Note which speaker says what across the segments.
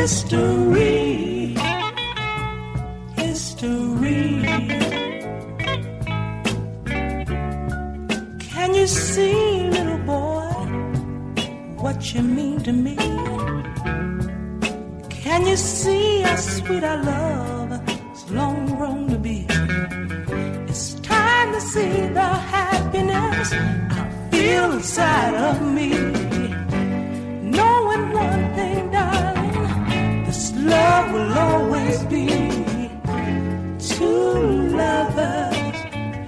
Speaker 1: History, history. Can you see, little boy, what you mean to me? Can you see how sweet our love has long grown to be? It's time to see the happiness I feel inside of me. Knowing one thing, darling, this love will always be two lovers,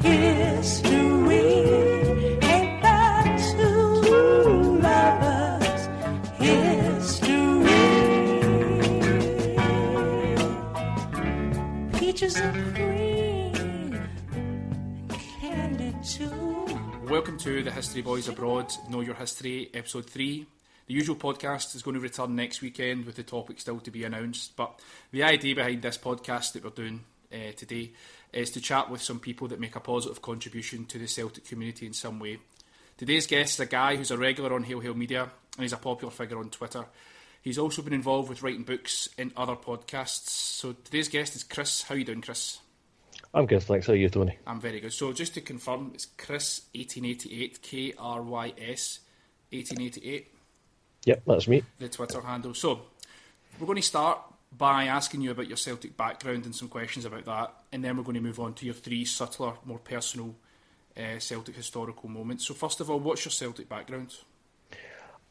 Speaker 1: history. Ain't that two lovers, history? Peaches and cream, candy too.
Speaker 2: Welcome to the History Boys Abroad, Know Your History, Episode 3. The usual podcast is going to return next weekend with the topic still to be announced, but the idea behind this podcast that we're doing today is to chat with some people that make a positive contribution to the Celtic community in some way. Today's guest is a guy who's a regular on Hail Hail Media, and he's a popular figure on Twitter. He's also been involved with writing books and other podcasts. So today's guest is Krys. How are you doing, Krys?
Speaker 3: I'm good, thanks. How are you, Tony?
Speaker 2: I'm very good. So just to confirm, it's Krys1888, Krys 1888.
Speaker 3: Yep, that's me.
Speaker 2: The Twitter handle. So we're going to start by asking you about your Celtic background and some questions about that, and then we're going to move on to your three subtler, more personal Celtic historical moments. So first of all, what's your Celtic background?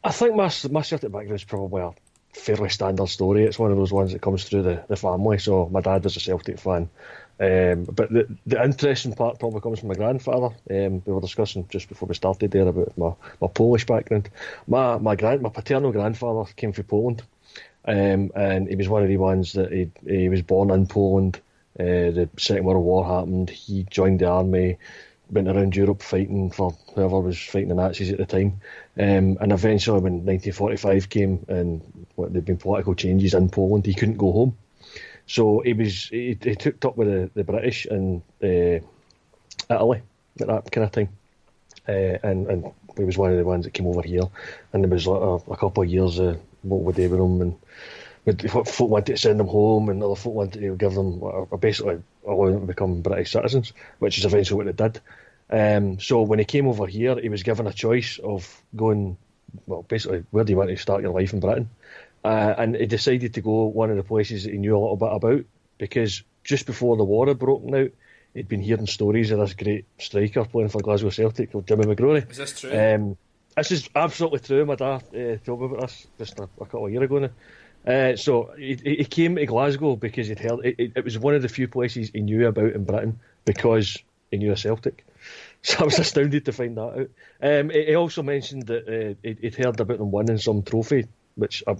Speaker 3: I think my Celtic background is probably a fairly standard story. It's one of those ones that comes through the family. So my dad was a Celtic fan. But the interesting part probably comes from my grandfather. We were discussing just before we started there about my Polish background. My paternal grandfather came from Poland, and he was one of the ones that he was born in Poland. The Second World War happened. He joined the army, went around Europe fighting for whoever was fighting the Nazis at the time. And eventually when 1945 came and there'd been political changes in Poland, he couldn't go home. So he took up with the British and Italy at that kind of time, and he was one of the ones that came over here. And there was a couple of years what we did with him, and folk wanted to send them home, and other folk wanted to give them basically allow them to become British citizens, which is eventually what they did. So when he came over here, he was given a choice of going, well, basically, where do you want to start your life in Britain? And he decided to go one of the places that he knew a little bit about, because just before the war had broken out, he'd been hearing stories of this great striker playing for Glasgow Celtic called Jimmy McGrory.
Speaker 2: Is this true?
Speaker 3: This is absolutely true. My dad told me about this just a couple of years ago now. So he came to Glasgow because he'd heard it was one of the few places he knew about in Britain because he knew a Celtic. So I was astounded to find that out. He also mentioned that he'd heard about them winning some trophy, which I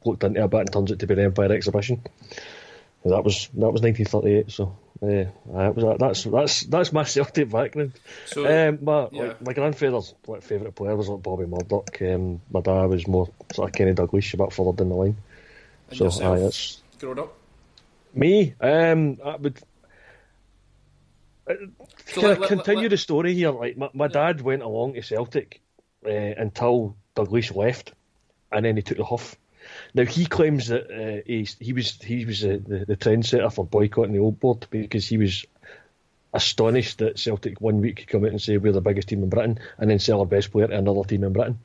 Speaker 3: looked into a bit and turns out to be the Empire Exhibition. And that was 1938. So that's my Celtic background.
Speaker 2: So,
Speaker 3: my grandfather's favourite player was Bobby Murdoch. My dad was more sort of Kenny Dalglish, a bit further down the line.
Speaker 2: And
Speaker 3: so
Speaker 2: yourself,
Speaker 3: that's
Speaker 2: growing up?
Speaker 3: Me, I would continue the story here. Like my dad went along to Celtic until Dalglish left, and then he took the huff. Now he claims that he was the trendsetter for boycotting the Old Board because he was astonished that Celtic one week could come out and say we're the biggest team in Britain, and then sell our best player to another team in Britain.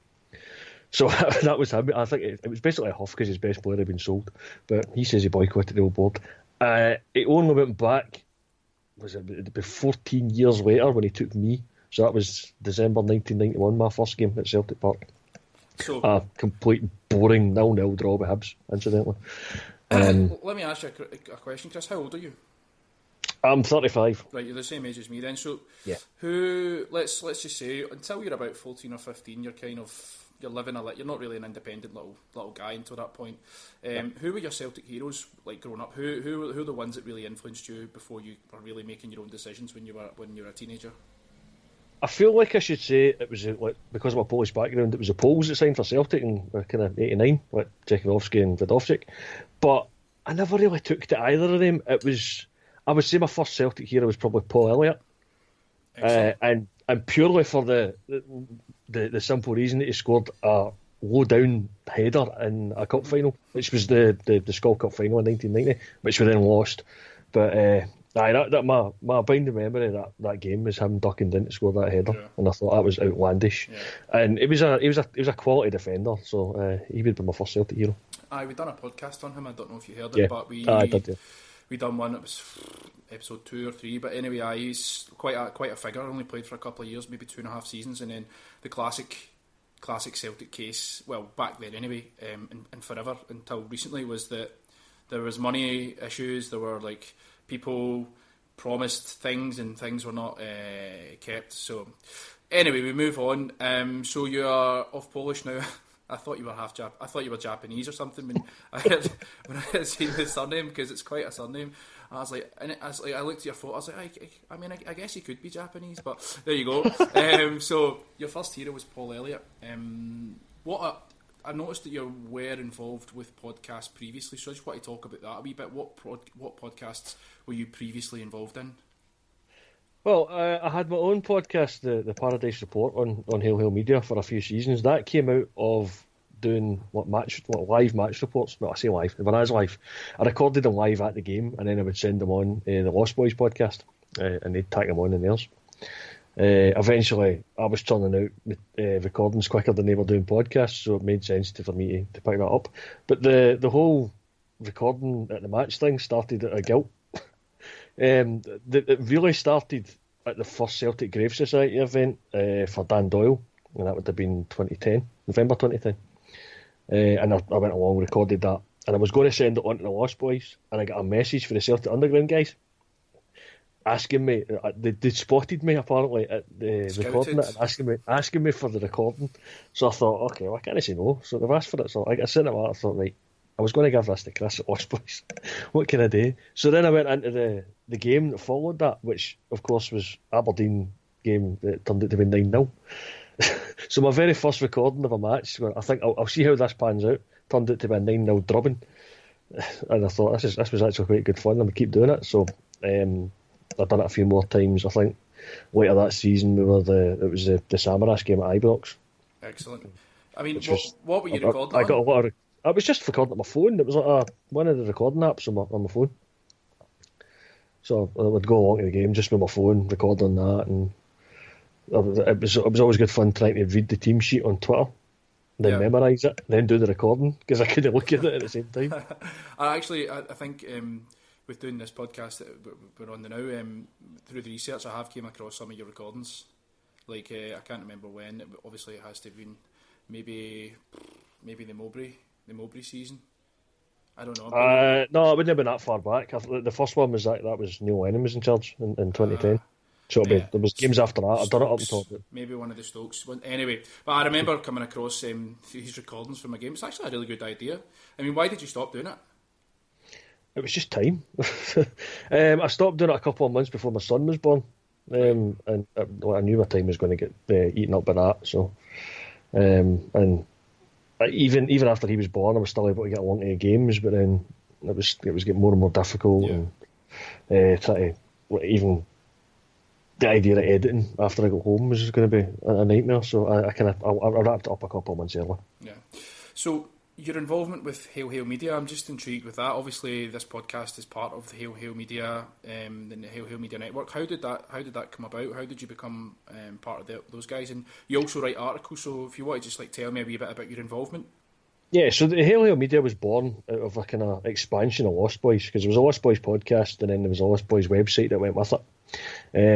Speaker 3: So that was him. I think it was basically a huff because his best player had been sold, but he says he boycotted the Old Board. It only went back, it'd be 14 years later when he took me. So that was December 1991, my first game at Celtic Park.
Speaker 2: So
Speaker 3: a complete boring 0-0 draw with Hibs, incidentally.
Speaker 2: Let me ask you a question, Krys. How old are you?
Speaker 3: I'm 35.
Speaker 2: Right, you're the same age as me then. So,
Speaker 3: yeah.
Speaker 2: Let's just say until you're about 14 or 15, you're living you're not really an independent little guy until that point. Who were your Celtic heroes like growing up? Who are the ones that really influenced you before you were really making your own decisions when you were a teenager?
Speaker 3: I feel like I should say it was because of my Polish background, it was the Poles that signed for Celtic in kind of 89, like Czechowski and Wadowczyk. But I never really took to either of them. I would say my first Celtic hero was probably Paul Elliott, and purely for the simple reason that he scored a low down header in a cup final, which was the Skull Cup final in 1990, which we then lost. But that my binding memory of that game was him ducking down to score that header, and I thought that was outlandish. Yeah. And he was a quality defender, so he would be my first Celtic hero.
Speaker 2: We've done a podcast on him. I don't know if you heard it, but we
Speaker 3: did. Yeah.
Speaker 2: We done one. It was episode 2 or 3. But anyway, he's quite a figure. Only played for a couple of years, maybe 2.5 seasons, and then the classic Celtic case. Well, back then anyway, and forever until recently, was that there was money issues. There were like people promised things and things were not kept. So anyway, we move on. So you are of Polish now. I thought you were I thought you were Japanese or something when I had seen the surname, because it's quite a surname. I was like, I looked at your photo. I was like, I guess he could be Japanese, but there you go. So your first hero was Paul Elliott. I noticed that you were involved with podcasts previously, so I just want to talk about that a wee bit. What podcasts were you previously involved in?
Speaker 3: Well, I had my own podcast, the Paradise Report, on Hail Media for a few seasons. That came out of doing live match reports. Well, I say live, when I was live, I recorded them live at the game, and then I would send them on the Lost Boys podcast, and they'd tack them on in theirs. Eventually, I was turning out recordings quicker than they were doing podcasts, so it made sense for me to pick that up. But the whole recording at the match thing started at a guilt. It really started at the first Celtic Graves Society event for Dan Doyle, and that would have been November 2010. And I went along, recorded that, and I was going to send it on to the Lost Boys, and I got a message for the Celtic Underground guys asking me, they spotted me apparently at the recording it, and asking me for the recording. So I thought, okay, well, I can't say no. So they've asked for it, so I sent it out. I thought, right, I was going to give this to Krys at Lost Boys. What can I do? So then I went into the game that followed that, which of course was Aberdeen game that turned out to be 9-0. So my very first recording of a match, I think I'll see how this pans out, turned out to be a 9-0 drubbing. And I thought this was actually quite good fun, and we keep doing it. So I've done it a few more times. I think later that season it was the Samaras game at Ibrox.
Speaker 2: Excellent. I mean, what were you recording?
Speaker 3: I got a lot of. I was just recording on my phone. It was like one of the recording apps on my phone. So I would go along to the game just with my phone, record on that, and it was always good fun trying to read the team sheet on Twitter, then memorise it, then do the recording, because I couldn't look at it at the same time.
Speaker 2: I think with doing this podcast that we're on now, through the research I have came across some of your recordings. Like I can't remember when. Obviously, it has to have been maybe the Mowbray season. I don't know.
Speaker 3: No, it wouldn't have been that far back. The first one was that was Neil Lennon was in charge in 2010. So there was games after that. I've done it up until
Speaker 2: maybe one of the Stokes. Anyway, but I remember coming across his recordings from a game. It's actually a really good idea. I mean, why did you stop doing it?
Speaker 3: It was just time. I stopped doing it a couple of months before my son was born, and I knew my time was going to get eaten up by that. So, and even after he was born, I was still able to get along to the games, but then it was getting more and more difficult, and try to even the idea of editing after I got home was going to be a nightmare. So I wrapped it up a couple of months early.
Speaker 2: Yeah. So your involvement with Hail Media, I'm just intrigued with that. Obviously, this podcast is part of the Hail Media, the Hail Media network. How did that come about? How did you become part of those guys? And you also write articles, so if you want to just tell me a wee bit about your involvement. Yeah,
Speaker 3: so the Hail Media was born out of a kind of expansion of Lost Boys, because there was a Lost Boys podcast, and then there was a Lost Boys website that went with it.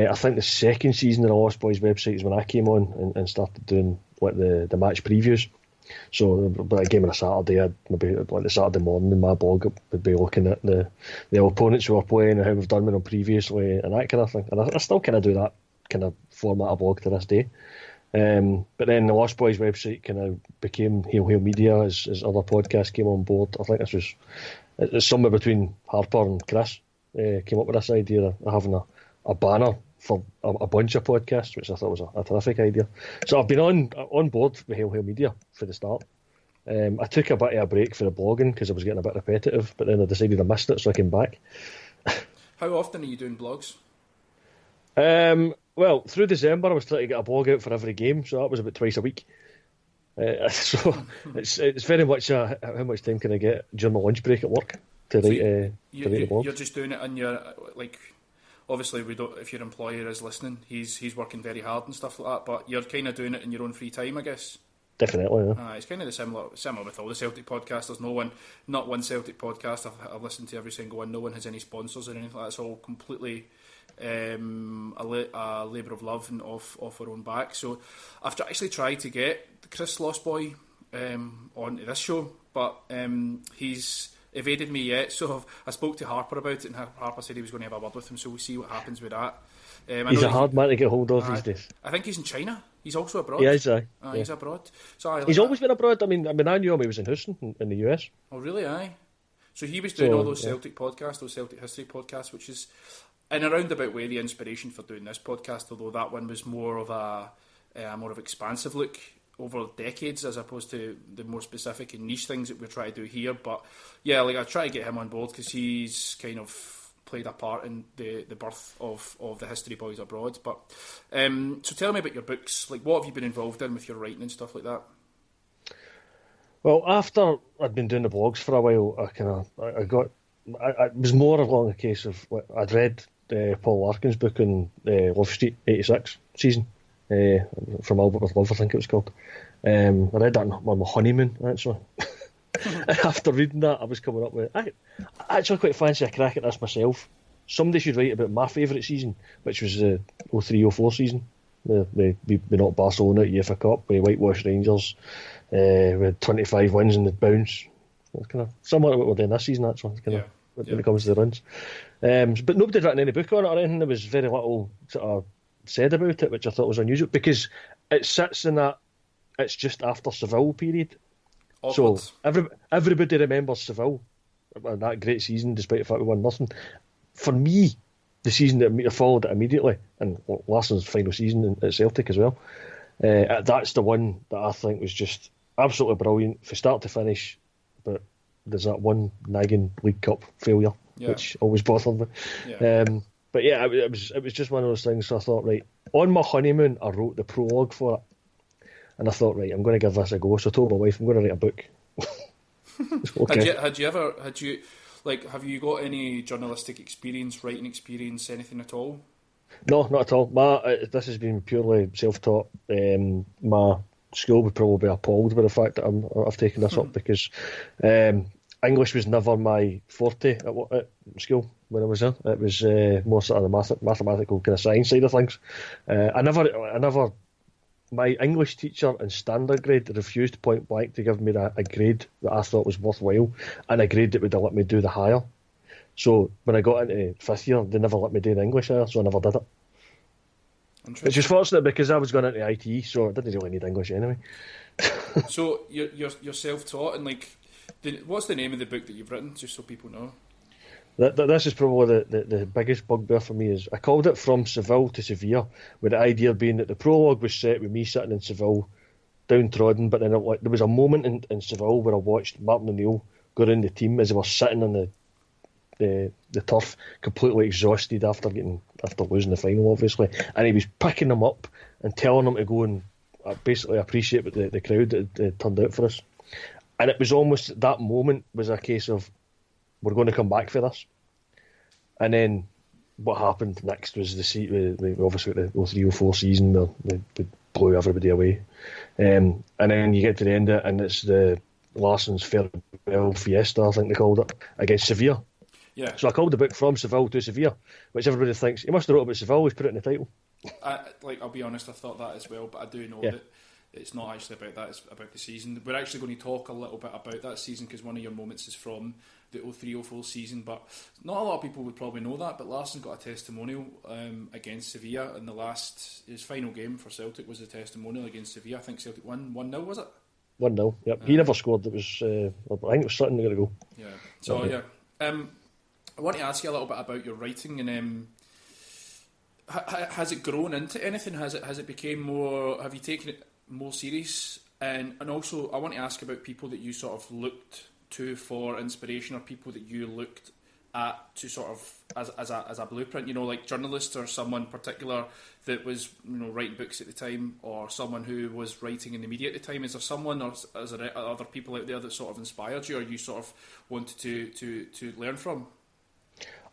Speaker 3: I think the second season of the Lost Boys website is when I came on and started doing the match previews. So, but a game on a Saturday, I'd maybe like the Saturday morning in my blog, would be looking at the opponents who were playing and how we've done with them previously and that kind of thing. And I still kind of do that kind of format of blog to this day. But then the Lost Boys website kind of became Hail Media as other podcasts came on board. I think this was somewhere between Harper and Krys came up with this idea of having a banner for a bunch of podcasts, which I thought was a terrific idea. So I've been on board with Hail Media for the start. I took a bit of a break for the blogging because I was getting a bit repetitive, but then I decided I missed it, so I came back.
Speaker 2: How often are you doing blogs?
Speaker 3: Well, through December I was trying to get a blog out for every game, so that was about twice a week. So it's very much how much time can I get during my lunch break at work to
Speaker 2: So
Speaker 3: write to write the blogs.
Speaker 2: you're just doing it in your, like, obviously we don't. If your employer is listening, he's working very hard and stuff like that. But you're kind of doing it in your own free time, I guess.
Speaker 3: Definitely, yeah.
Speaker 2: It's kind of similar with all the Celtic podcasters. Not one Celtic podcast I've listened to every single one. No one has any sponsors or anything like that. It's all completely a labour of love and off our own back. So I've actually tried to get the Krys Lost Boy onto this show, but he's evaded me yet. So I spoke to Harper about it, and Harper said he was going to have a word with him. So we'll see what happens with that.
Speaker 3: He's a hard man to get hold of these days.
Speaker 2: I think he's in China. He's also abroad.
Speaker 3: Yeah,
Speaker 2: he's abroad. So
Speaker 3: he's always been abroad. I mean, I knew him. He was in Houston in the US.
Speaker 2: Oh, really? Aye. So he was doing all those Celtic podcasts, those Celtic history podcasts, which is in a roundabout way the inspiration for doing this podcast. Although that one was more of a more of expansive look over decades, as opposed to the more specific and niche things that we're trying to do here. But yeah, like I try to get him on board because he's kind of played a part in the birth of the History Boys abroad. But so tell me about your books. Like, what have you been involved in with your writing and stuff like that?
Speaker 3: Well, after I'd been doing the blogs for a while, I was more along a case of I'd read Paul Larkin's book on Love Street '86 season from Albert with Love, I think it was called. I read that on my honeymoon actually. After reading that, I was coming up with I actually quite fancy a crack at this myself. Somebody should write about my favourite season, which was the 03-04 season. We knocked Barcelona at UEFA Cup. We whitewashed Rangers. We had 25 wins in the bounce. It's kind of similar to what we're doing this season, actually. When it comes to the runs. But nobody had written any book on it or anything. There was very little sort of said about it, which I thought was unusual because it sits in that it's just after Seville period.
Speaker 2: Awkward.
Speaker 3: So everybody remembers Seville, that great season, despite the fact we won nothing. For me, the season that followed it immediately, and Larsson's final season at Celtic as well, that's the one that I think was just absolutely brilliant from start to finish. But there's that one nagging League Cup failure, which always bothered me. Yeah. But yeah, it was just one of those things. So I thought, right, on my honeymoon, I wrote the prologue for it. And I thought, right, I'm going to give this a go. So I told my wife, I'm going to write a book. Okay. Have
Speaker 2: you got any journalistic experience, writing experience, anything at all?
Speaker 3: No, not at all. This has been purely self-taught. My school would probably be appalled by the fact that I've taken this up because English was never my forte at school when I was there. It was more sort of the mathematical kind of science side of things. I never. My English teacher in standard grade refused point blank to give me a grade that I thought was worthwhile and a grade that would have let me do the higher. So when I got into fifth year, they never let me do the English higher, so I never did it. Which was fortunate because I was going into IT, so I didn't really need English anyway.
Speaker 2: So you're self-taught, and like, what's the name of the book that you've written, just so people know?
Speaker 3: This is probably the biggest bugbear for me. Is I called it From Seville to Seville, with the idea being that the prologue was set with me sitting in Seville, downtrodden, but then there was a moment in Seville where I watched Martin O'Neill go around the team as they were sitting on the turf, completely exhausted after losing the final, obviously, and he was picking them up and telling them to go and basically appreciate what the crowd had turned out for us. And it was almost that moment was a case of, we're going to come back for this. And then what happened next was we obviously got the 03-04 season where we blew everybody away. And then you get to the end of it and it's the Larsson's farewell fiesta, I think they called it, against Seville.
Speaker 2: Yeah.
Speaker 3: So I called the book From Seville to Seville, which everybody thinks, he must have wrote about Seville, he's put it in the title.
Speaker 2: I'll be honest, I thought that as well, but I do know that it's not actually about that, it's about the season. We're actually going to talk a little bit about that season because one of your moments is from the 03-04 season, but not a lot of people would probably know that, but Larsson got a testimonial against Sevilla in his final game for Celtic was a testimonial against Sevilla. I think Celtic won 1-0, was it?
Speaker 3: 1-0, yep. He never scored. It was I think it was something to go.
Speaker 2: Yeah. So I want to ask you a little bit about your writing, and has it grown into anything? Has it become more? Have you taken it more serious? And also, I want to ask about people that you sort of looked to for inspiration, or people that you looked at to sort of as a blueprint? You know, like journalists or someone particular that was, you know, writing books at the time, or someone who was writing in the media at the time. Is there someone, or is there other people out there that sort of inspired you, or you sort of wanted to learn from?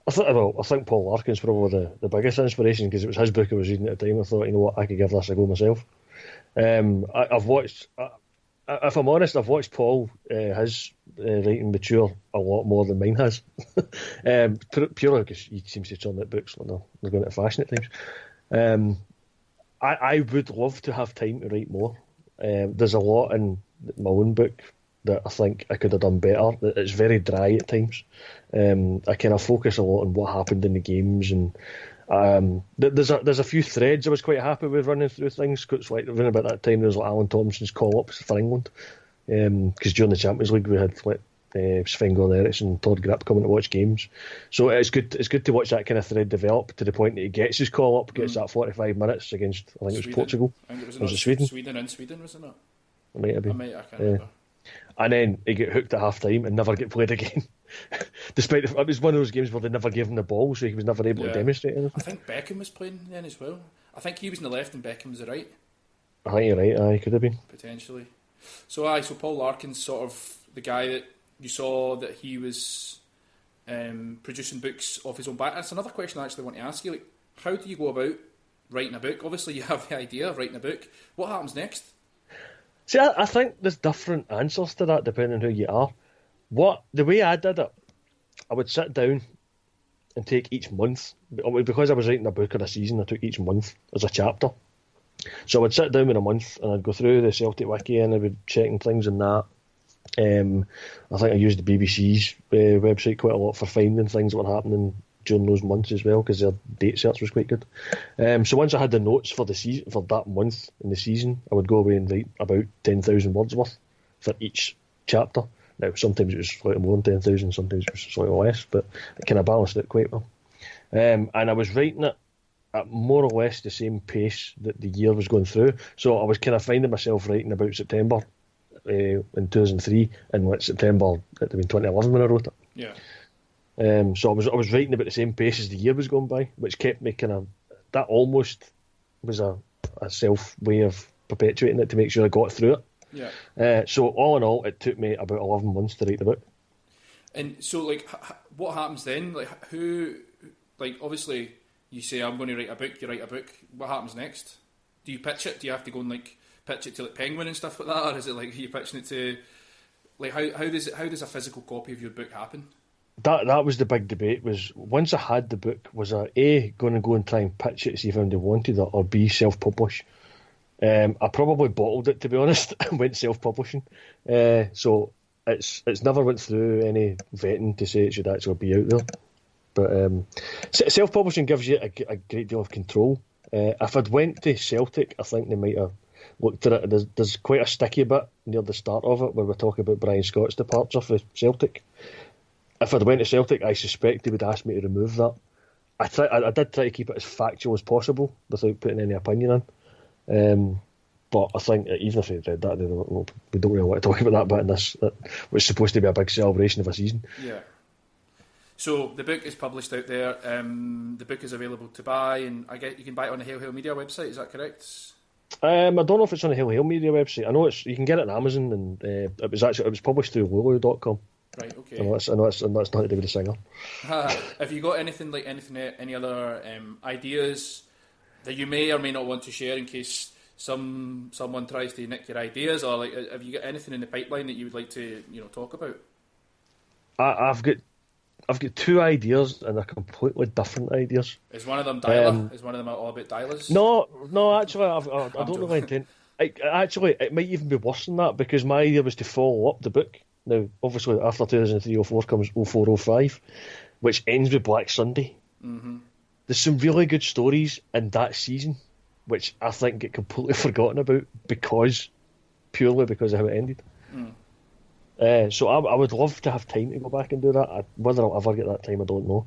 Speaker 3: I think Paul Larkin's probably the biggest inspiration, because it was his book I was reading at the time. I thought, you know what, I could give this a go myself. I've watched, if I'm honest, I've watched Paul, his writing mature a lot more than mine has. Purely because he seems to turn out books like they're going out of fashion at times. I would love to have time to write more. There's a lot in my own book that I think I could have done better. It's very dry at times. I kind of focus a lot on what happened in the games, and there's a few threads I was quite happy with running through things. Cause like around about that time, there was like Alan Thompson's call-ups for England, because during the Champions League we had like Sven-Goran Eriksson and Todd Grip coming to watch games. So it's good to watch that kind of thread develop to the point that he gets his call-up, gets that 45 minutes against, I think it was Portugal.
Speaker 2: I think it
Speaker 3: was Sweden.
Speaker 2: Sweden, wasn't it?
Speaker 3: It might have been.
Speaker 2: I can't remember.
Speaker 3: And then he get hooked at half time and never get played again. Despite it was one of those games where they never gave him the ball, so he was never able to demonstrate anything.
Speaker 2: I think Beckham was playing then as well. I think he was on the left and Beckham was the right.
Speaker 3: I think you're right, he could have been.
Speaker 2: Potentially. So Paul Larkin's sort of the guy that you saw that he was producing books off his own back. That's another question I actually want to ask you. Like, how do you go about writing a book? Obviously you have the idea of writing a book. What happens next?
Speaker 3: See, I think there's different answers to that depending on who you are. The way I did it, I would sit down and take each month. Because I was writing a book or a season, I took each month as a chapter. So I would sit down in a month and I'd go through the Celtic Wiki and I would checking things in that. I think I used the BBC's website quite a lot for finding things that were happening during those months as well, because their date search was quite good. So once I had the notes for the season, for that month in the season, I would go away and write about 10,000 words worth for each chapter. Now sometimes it was slightly more than 10,000, sometimes it was slightly less, but it kind of balanced it quite well. And I was writing it at more or less the same pace that the year was going through. So I was kind of finding myself writing about September in 2003, and like September it had been 2011 when I wrote it.
Speaker 2: Yeah.
Speaker 3: So I was writing about the same pace as the year was going by, which kept me kind of, that almost was a self way of perpetuating it to make sure I got through it.
Speaker 2: Yeah.
Speaker 3: So all in all, it took me about 11 months to write the book.
Speaker 2: And so, like, what happens then? Like, obviously, you say, I'm going to write a book, you write a book. What happens next? Do you pitch it? Do you have to go and, like, pitch it to, like, Penguin and stuff like that? Or is it, like, are you pitching it to, like, how does a physical copy of your book happen?
Speaker 3: That was the big debate, was once I had the book, was I A, going to go and try and pitch it to see if anybody wanted it, or B, self-publish. I probably bottled it, to be honest, and went self-publishing. So it's never went through any vetting to say it should actually be out there. But self-publishing gives you a great deal of control. If I'd went to Celtic, I think they might have looked at it. There's quite a sticky bit near the start of it where we're talking about Brian Scott's departure for Celtic. If I'd went to Celtic, I suspect they would ask me to remove that. I did try to keep it as factual as possible without putting any opinion in. But I think even if they read that, we don't really want to talk about that bit in this, which is supposed to be a big celebration of a season.
Speaker 2: Yeah. So the book is published out there. The book is available to buy, and I get you can buy it on the Hail Hail Media website. Is that correct?
Speaker 3: I don't know if it's on the Hail Hail Media website. I know you can get it on Amazon, and it was published through Lulu.com.
Speaker 2: Right. Okay.
Speaker 3: I know it's nothing to do with the singer.
Speaker 2: Have you got any other ideas that you may or may not want to share in case someone tries to nick your ideas, or like have you got anything in the pipeline that you would like to talk about? I've
Speaker 3: got two ideas, and they're completely different ideas.
Speaker 2: Is one of them Dyla? Is one of them all about Dylas?
Speaker 3: No. Actually, I don't really intend. Actually, it might even be worse than that, because my idea was to follow up the book. Now, obviously, after 2003-04 comes 04-05, which ends with Black Sunday.
Speaker 2: Mm-hmm.
Speaker 3: There's some really good stories in that season, which I think get completely forgotten about purely because of how it ended. So I would love to have time to go back and do that. Whether I'll ever get that time, I don't know.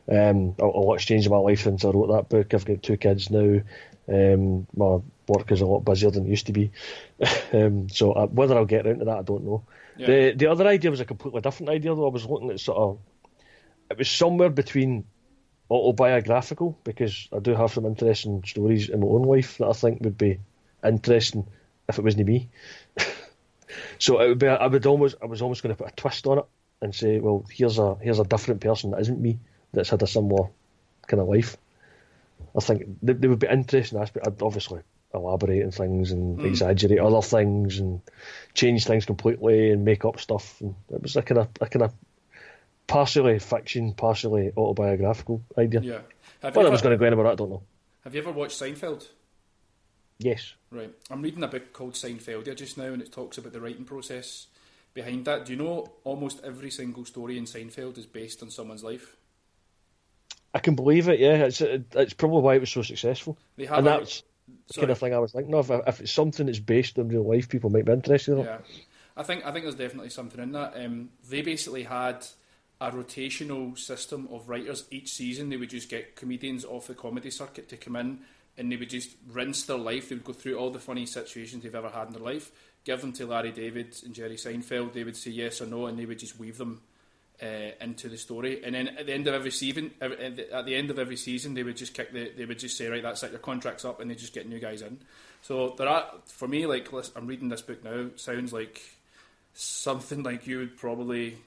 Speaker 3: A lot's changed in my life since I wrote that book. I've got 2 kids now. My work is a lot busier than it used to be. So whether I'll get around to that, I don't know. Yeah. The other idea was a completely different idea, though. I was looking at sort of it was somewhere between autobiographical, because I do have some interesting stories in my own life that I think would be interesting if it wasn't me. So it would be. I was almost going to put a twist on it and say, well, here's a different person that isn't me, that's had a similar kind of life. I think there would be interesting aspects. I'd obviously elaborate on things and exaggerate other things and change things completely and make up stuff. And it was a kind of partially fiction, partially autobiographical idea.
Speaker 2: Yeah.
Speaker 3: Whether I was going to go anywhere, I don't know.
Speaker 2: Have you ever watched Seinfeld?
Speaker 3: Yes.
Speaker 2: Right. I'm reading a book called Seinfeld here just now, and it talks about the writing process behind that. Do you know almost every single story in Seinfeld is based on someone's life?
Speaker 3: I can believe it, yeah. It's probably why it was so successful. And that's the kind of thing I was thinking of. If it's something that's based on real life, people might be interested in it.
Speaker 2: Yeah. I think there's definitely something in that. They basically had a rotational system of writers each season. They would just get comedians off the comedy circuit to come in, and they would just rinse their life. They would go through all the funny situations they've ever had in their life, give them to Larry David and Jerry Seinfeld. They would say yes or no, and they would just weave them into the story. And then at the end of every season, they would just they would just say, right, that's it, your contract's up, and they just get new guys in. So for me, like, I'm reading this book now, sounds like something like you would probably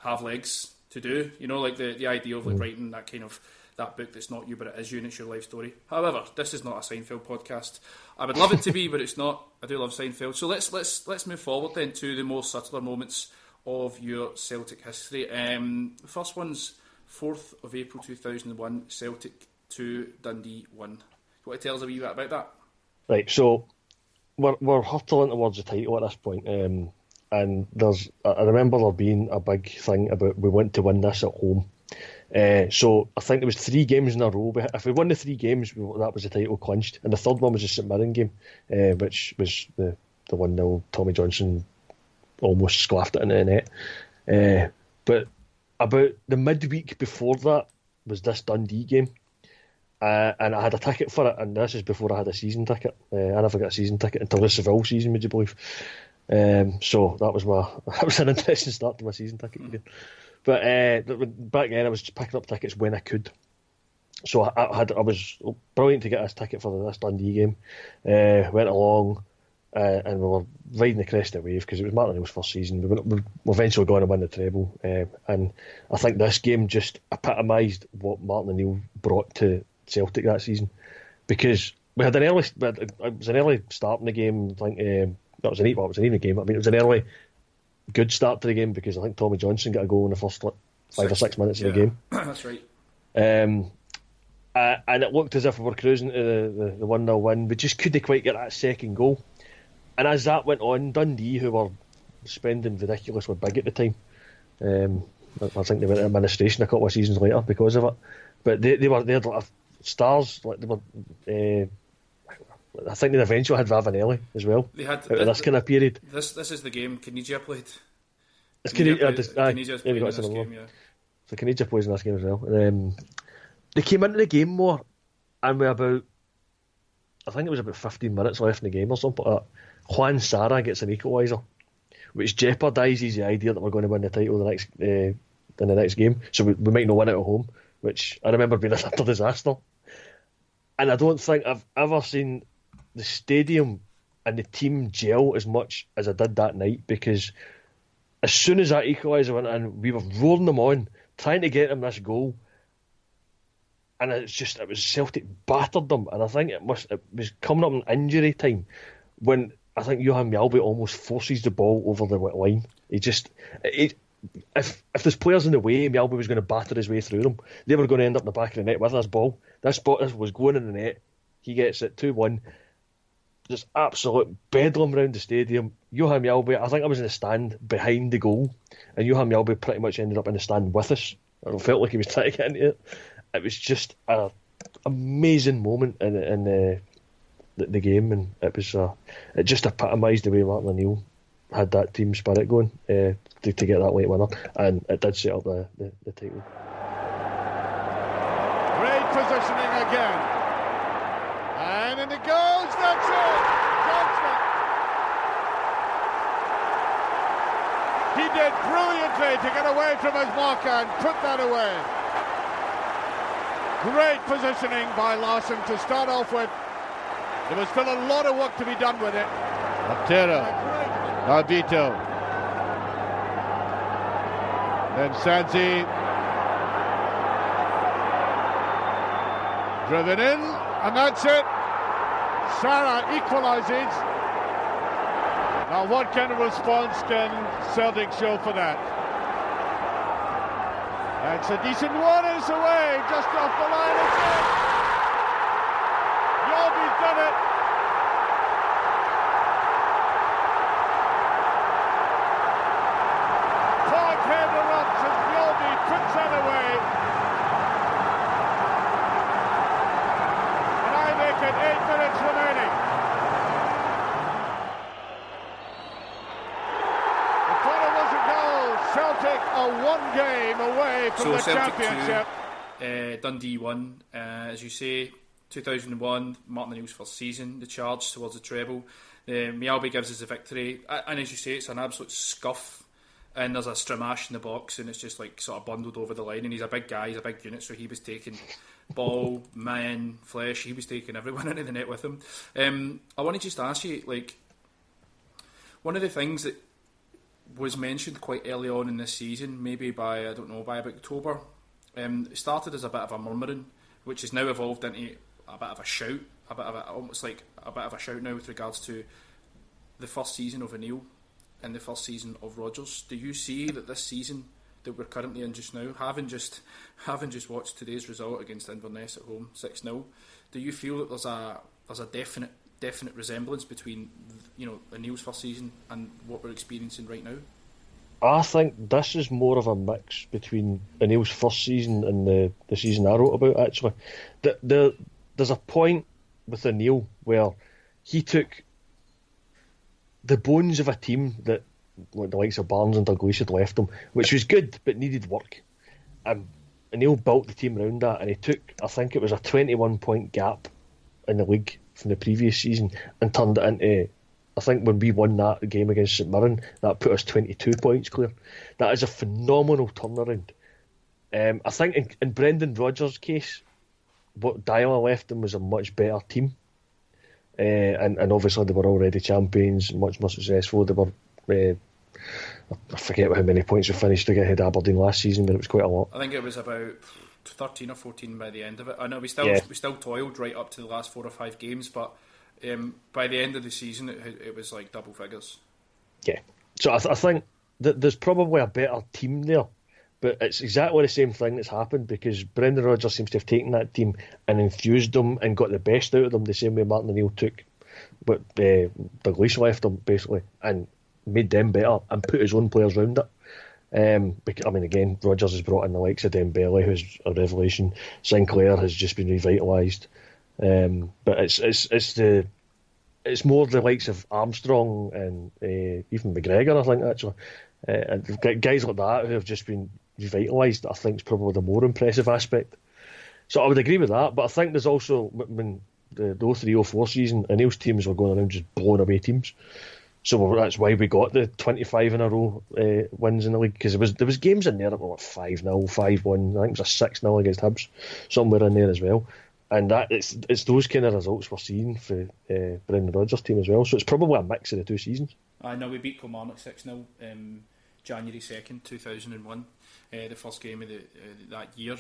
Speaker 2: have legs to do. You know, like the idea of like writing that kind of that book that's not you, but it is you, and it's your life story. However, this is not a Seinfeld podcast. I would love it to be, but it's not. I do love Seinfeld. So let's move forward then to the more subtler moments of your Celtic history. The first one's 4th of April 2001, Celtic 2, Dundee 1. You want to tell us a wee bit about that? Right,
Speaker 3: so we're hurtling towards the title at this point, and I remember there being a big thing about we want to win this at home. So I think there was 3 games in a row. If we won the 3 games, that was the title clinched, and the third one was the St Mirren game, which was the 1-0 Tommy Johnson almost sclaffed it into the net. But about the midweek before that was this Dundee game, and I had a ticket for it, and this is before I had a season ticket. I never got a season ticket until the Seville season, would you believe? So that was an interesting start to my season ticket again. But back then I was just picking up tickets when I could. So I was brilliant to get this ticket for this Dundee game. Went along, and we were riding the crest of the wave because it was Martin O'Neill's first season. We eventually going to win the treble, and I think this game just epitomised what Martin O'Neill brought to Celtic that season, because we had it was an early start in the game. I think it was an evening game. I mean, it was an early good start to the game because I think Tommy Johnson got a goal in the first 5 or 6 minutes of the game.
Speaker 2: That's right.
Speaker 3: And it looked as if we were cruising to the 1-0 win. We just couldn't quite get that second goal. And as that went on, Dundee, who were spending ridiculously big at the time, I think they went into administration a couple of seasons later because of it. But they had like stars. Like they were. I think they eventually had Ravanelli as well. They had this kind of period.
Speaker 2: This is the game Caniggia played.
Speaker 3: Caniggia's played in this game, yeah. So Caniggia plays in this game as well. They came into the game more, and with I think it was about 15 minutes left in the game or something like that, Juan Sara gets an equaliser, which jeopardises the idea that we're going to win the title in the next game. So we might not win it at home, which I remember being a utter disaster. And I don't think I've ever seen the stadium and the team gel as much as I did that night, because as soon as that equaliser went in, we were roaring them on, trying to get them this goal, and it was Celtic battered them, and I think it was coming up in injury time when I think Johan Mjalby almost forces the ball over the line. If there's players in the way, Mjalby was going to batter his way through them. They were going to end up in the back of the net with this ball. This was going in the net. He gets it 2-1. Just absolute bedlam around the stadium. Johan Mjalby, I think I was in the stand behind the goal, and Johan Mjalby pretty much ended up in the stand with us. I felt like he was trying to get into it. It was just an amazing moment in the game, and it just epitomised the way Martin O'Neill had that team spirit going to get that late winner, and it did set up the title.
Speaker 4: Great positioning again, and in it goes. That's it. Johnson. He did brilliantly to get away from his marker and put that away. Great positioning by Larsson to start off with. There was still a lot of work to be done with it. Matera, Albito. Then Sanzi. Driven in, and that's it. Sarah equalises. Now what kind of response can Celtic show for that? That's a decent one, it's away, just off the line again. Yolby's done it. Parkhead erupts as Yolby puts that away. And I make it 8 minutes remaining. The thought it was a goal. Celtic are one game away from the
Speaker 2: Celtic
Speaker 4: championship.
Speaker 2: 2, Dundee 1. As you say, 2001, Martin O'Neill's first season, the charge towards the treble. Mjällby gives us a victory, and as you say, it's an absolute scuff. And there's a Stramash in the box, and it's just like sort of bundled over the line. And he's a big guy, he's a big unit, so he was taking ball, man, flesh. He was taking everyone into the net with him. I want to just ask you, like, one of the things that was mentioned quite early on in this season, maybe by by about October, it started as a bit of a murmuring, which has now evolved into a bit of a shout, almost like a bit of a shout now with regards to the first season of O'Neill and the first season of Rodgers. Do you see that this season that we're currently in just now, having just watched today's result against Inverness at home 6-0, do you feel that there's a definite resemblance between O'Neill's first season and what we're experiencing right now?
Speaker 3: I think this is more of a mix between O'Neill's first season and the season I wrote about, actually. There's a point with O'Neill where he took the bones of a team that the likes of Barnes and Dalglish had left him, which was good but needed work. O'Neill built the team around that, and he took, I think it was a 21-point gap in the league from the previous season and turned it into, I think when we won that game against St Mirren, that put us 22 points clear. That is a phenomenal turnaround. I think in Brendan Rodgers' case, what Dyla left him was a much better team. And obviously they were already champions, much more successful. They were, I forget how many points we finished to get ahead of Aberdeen last season, but it was quite a lot.
Speaker 2: I think it was about 13 or 14 by the end of it. I know we still toiled right up to the last 4 or 5 games, but by the end of the season it was like double figures. Yeah.
Speaker 3: So I think that there's probably a better team there, but it's exactly the same thing that's happened because Brendan Rodgers seems to have taken that team and infused them and got the best out of them the same way Martin O'Neill took what Dalglish left them, basically, and made them better and put his own players around it. I mean, again, Rodgers has brought in the likes of Dembele, who's a revelation. Sinclair has just been revitalised. But it's more the likes of Armstrong and even McGregor, I think, actually. And guys like that who have just been revitalised, I think, is probably the more impressive aspect. So I would agree with that, but I think there's also, when the 03-04 season, O'Neill's teams were going around just blowing away teams. So that's why we got the 25 in a row wins in the league, because there was games in there that were like 5-0, 5-1, I think it was a 6-0 against Hibs, somewhere in there as well. And that it's those kind of results we're seeing for Brendan Rodgers' team as well. So it's probably a mix of the two seasons.
Speaker 2: I know we beat Kilmarnock 6-0 January 2nd, 2001, the first game of that year.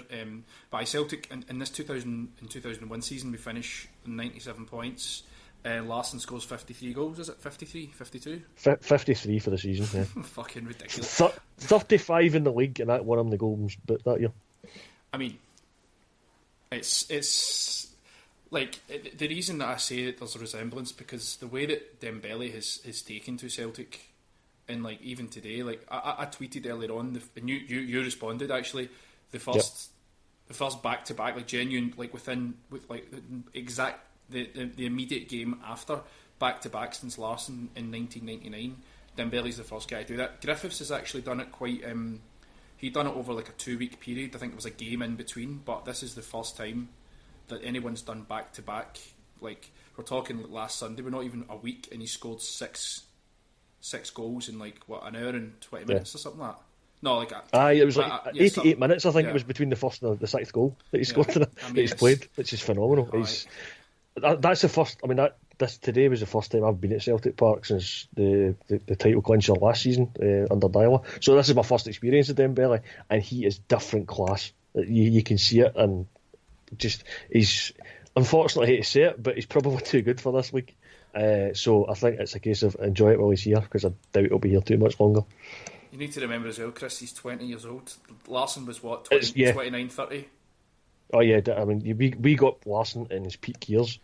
Speaker 2: By Celtic, in this 2001 season, we finish 97 points. Larsson scores 53 goals, is it? 53? 52?
Speaker 3: 53 for the season, yeah.
Speaker 2: Fucking ridiculous.
Speaker 3: 35 in the league, and that won him the goals but that year.
Speaker 2: I mean, it's like, the reason that I say that there's a resemblance, because the way that Dembele has taken to Celtic, and like even today, like I tweeted earlier on, and you responded actually, the first back-to-back, like genuine, like with exact the immediate game after back-to-back since Larsson in 1999. Dembele's the first guy to do that. Griffiths has actually done it quite. He'd done it over like a 2-week period. I think there was a game in between, but this is the first time that anyone's done back-to-back. Like, we're talking like last Sunday, we're not even a week, and he scored 6 6 goals in like an hour and 20 minutes or something like that. No, like
Speaker 3: it was like 88 minutes. I think it was between the first and the 6th goal that he scored that he's played, which is phenomenal. That's the first. I mean, this today was the first time I've been at Celtic Park since the title clincher last season under Dyla. So this is my first experience of Dembele, and he is different class. You can see it, and he's unfortunately, I hate to say it, but he's probably too good for this league. So I think it's a case of enjoy it while he's here, because I doubt he'll be here too much longer.
Speaker 2: You need to remember as well, Chris, he's 20 years old. Larson was what, 29, 30?
Speaker 3: Oh yeah, I mean, we got Larson in his peak years.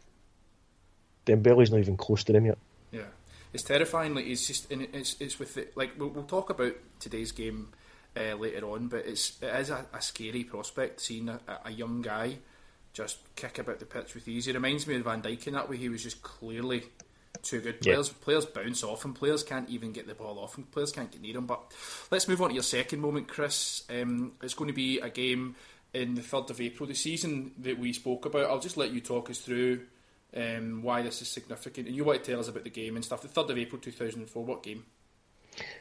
Speaker 3: Dembele's not even close to him yet.
Speaker 2: Yeah, it's terrifying. Like it's with it. Like we'll talk about today's game later on, but it is a scary prospect seeing a young guy just kick about the pitch with ease. He reminds me of Van Dijk in that way. He was just clearly too good. Players bounce off him. Players can't even get the ball off him. Players can't get near him. But let's move on to your second moment, Chris. It's going to be a game in the 3rd of April, the season that we spoke about. I'll just let you talk us through why this is significant. And you want to tell us about the game and stuff. The 3rd of April 2004, what game?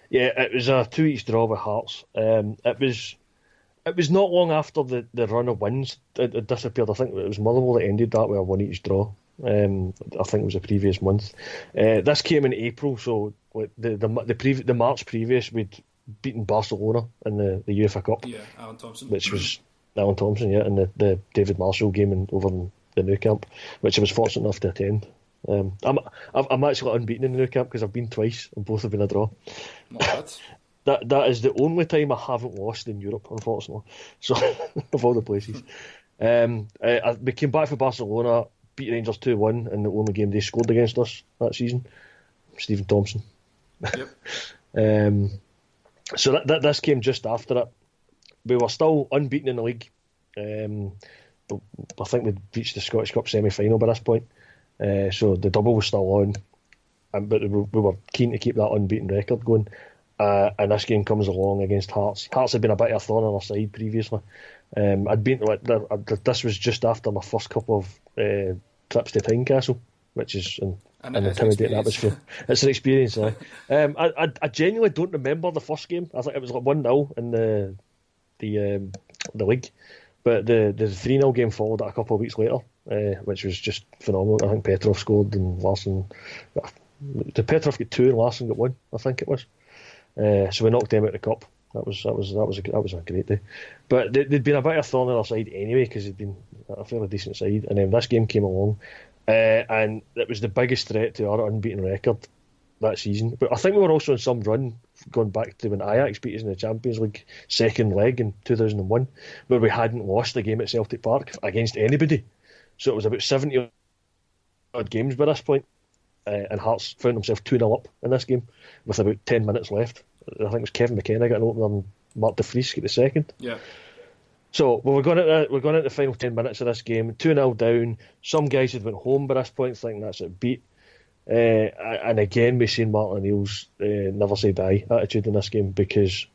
Speaker 3: Yeah, it was a 2-each draw with Hearts. It was not long after the run of wins it disappeared. I think it was Motherwell that ended that with a 1-each draw. I think it was the previous month. This came in April, so the March previous we'd beaten Barcelona in the UEFA Cup.
Speaker 2: Yeah, Alan Thompson.
Speaker 3: Which was Alan Thompson, yeah, and the David Marshall game over in the Nou Camp, which I was fortunate enough to attend. I'm actually unbeaten in the Nou Camp because I've been twice and both have been a draw.
Speaker 2: Not bad.
Speaker 3: That is the only time I haven't lost in Europe, unfortunately. So of all the places, we came back for Barcelona, beat Rangers 2-1 in the only game they scored against us that season. Stephen Thompson.
Speaker 2: Yep.
Speaker 3: So this came just after it. We were still unbeaten in the league. I think we'd reached the Scottish Cup semi-final by this point. So the double was still on, but we were keen to keep that unbeaten record going. And this game comes along against Hearts. Hearts had been a bit of a thorn on our side previously. This was just after my first couple of trips to Tynecastle, which is an intimidating atmosphere. It's an experience. I genuinely don't remember the first game. I think it was like 1-0 in the league, but the 3-0 game followed it a couple of weeks later, which was just phenomenal. I think Petrov scored and Larson. Did Petrov get 2 and Larson got 1? I think it was. So we knocked them out of the cup. That was a great day. But they'd been a bit of a thorn on our side anyway, because they'd been a fairly decent side. And then this game came along, and it was the biggest threat to our unbeaten record that season. But I think we were also on some run going back to when Ajax beat us in the Champions League second leg in 2001, where we hadn't lost a game at Celtic Park against anybody. So it was about 70 odd games by this point. And Hearts found himself 2-0 up in this game with about 10 minutes left. I think it was Kevin McKenna got an opener and Mark de Vries got the second.
Speaker 2: Yeah.
Speaker 3: So we're going into the final 10 minutes of this game, 2-0 down. Some guys had went home by this point, thinking that's it beat. And again, we've seen Martin O'Neill's never say die attitude in this game, because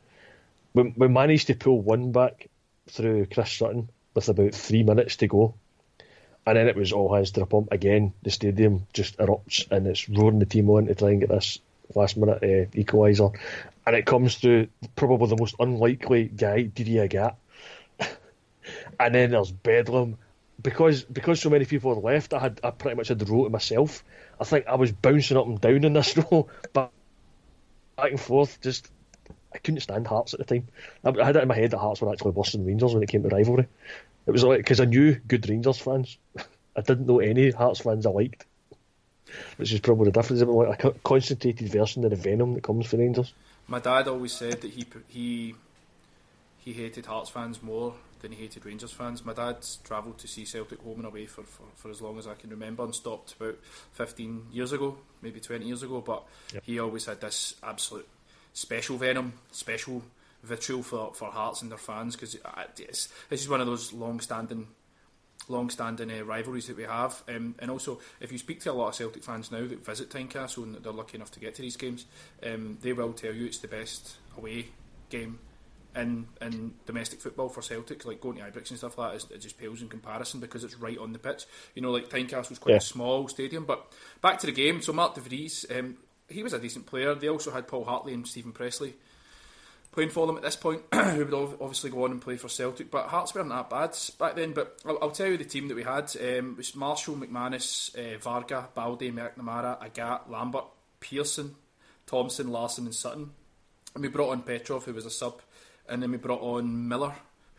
Speaker 3: we managed to pull one back through Chris Sutton with about 3 minutes to go. And then it was all hands to the pump. Again, the stadium just erupts and it's roaring the team on to try and get this last minute equaliser. And it comes through probably the most unlikely guy, Didier Agat. And then there's Bedlam. Because so many people had left, I pretty much had the row to myself. I think I was bouncing up and down in this row, back and forth. Just, I couldn't stand Hearts at the time. I had it in my head that Hearts were actually worse than Rangers when it came to rivalry. It was like, because I knew good Rangers fans. I didn't know any Hearts fans I liked, which is probably the difference. It was like a concentrated version of the venom that comes for Rangers.
Speaker 2: My dad always said that he hated Hearts fans more than he hated Rangers fans. My dad's travelled to see Celtic home and away for as long as I can remember, and stopped about 15 years ago, maybe 20 years ago, but yep. He always had this absolute special venom, special vitriol for Hearts and their fans, because this is one of those long-standing rivalries that we have, and also if you speak to a lot of Celtic fans now that visit Tynecastle and they're lucky enough to get to these games, they will tell you it's the best away game in domestic football for Celtic. Like going to Ibrox and stuff like that, it just pales in comparison because it's right on the pitch. You know, like Tynecastle's quite a small stadium. But back to the game. So Mark de Vries, he was a decent player. They also had Paul Hartley and Stephen Pressley playing for them at this point, who would obviously go on and play for Celtic. But Hearts weren't that bad back then. But I'll tell you the team that we had. It was Marshall, McManus, Varga, Balde, McNamara, Agat, Lambert, Pearson, Thompson, Larson and Sutton. And we brought on Petrov, who was a sub. And then we brought on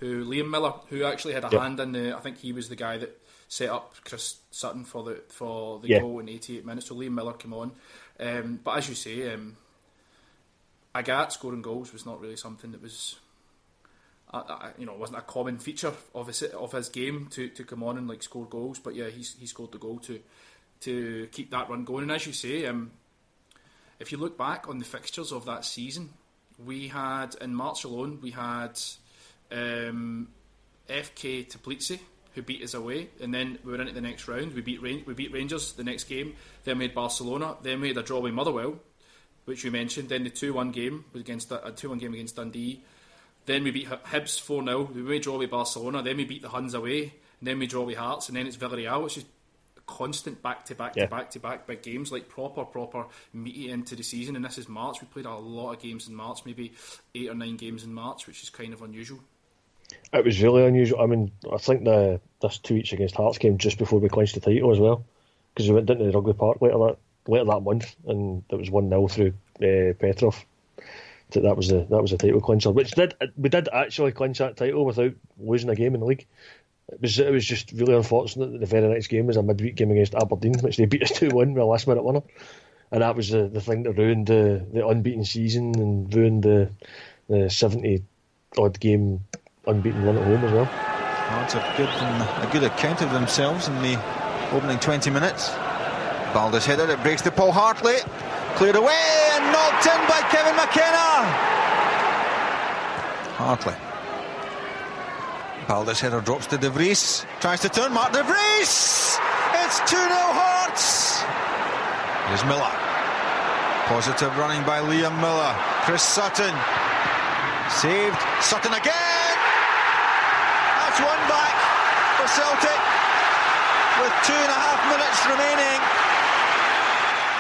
Speaker 2: Liam Miller, who actually had a hand in I think he was the guy that set up Chris Sutton for the goal in 88 minutes. So Liam Miller came on. But as you say, Agat scoring goals was not really something that was, wasn't a common feature of his game to come on and like score goals. But yeah, he scored the goal to keep that run going. And as you say, if you look back on the fixtures of that season, we had in March alone FK Teplice, who beat us away, and then we were into the next round. We beat Rangers the next game. Then we had Barcelona. Then we had a draw with Motherwell, which you mentioned. Then the 2-1 game was against Dundee. Then we beat Hibs 4-0. We draw with Barcelona. Then we beat the Huns away. And then we draw with Hearts, and then it's Villarreal. It's just constant back to back big games, like proper meaty into the season. And this is March. We played a lot of games in March, maybe 8 or 9 games in March, which is kind of unusual. It
Speaker 3: was really unusual. I mean, I think this 2 weeks against Hearts came just before we clinched the title as well, because we went into the Rugby Park later that month, and it was 1-0 through Petrov. That was the title clincher, which we did actually clinch that title without losing a game in the league. It was just really unfortunate that the very next game was a midweek game against Aberdeen, which they beat us 2-1 with a last minute winner, and that was the thing that ruined the unbeaten season and ruined the 70 odd game unbeaten run at home as well.
Speaker 5: Hearts have given a good account of themselves in the opening 20 minutes. Balda's header, it breaks to Paul Hartley, cleared away and knocked in by Kevin McKenna. Hartley. Balda's header drops to De Vries, tries to turn, Mark De Vries! It's 2-0 Hearts! Here's Miller. Positive running by Liam Miller. Chris Sutton. Saved. Sutton again! That's one back for Celtic with 2.5 minutes remaining.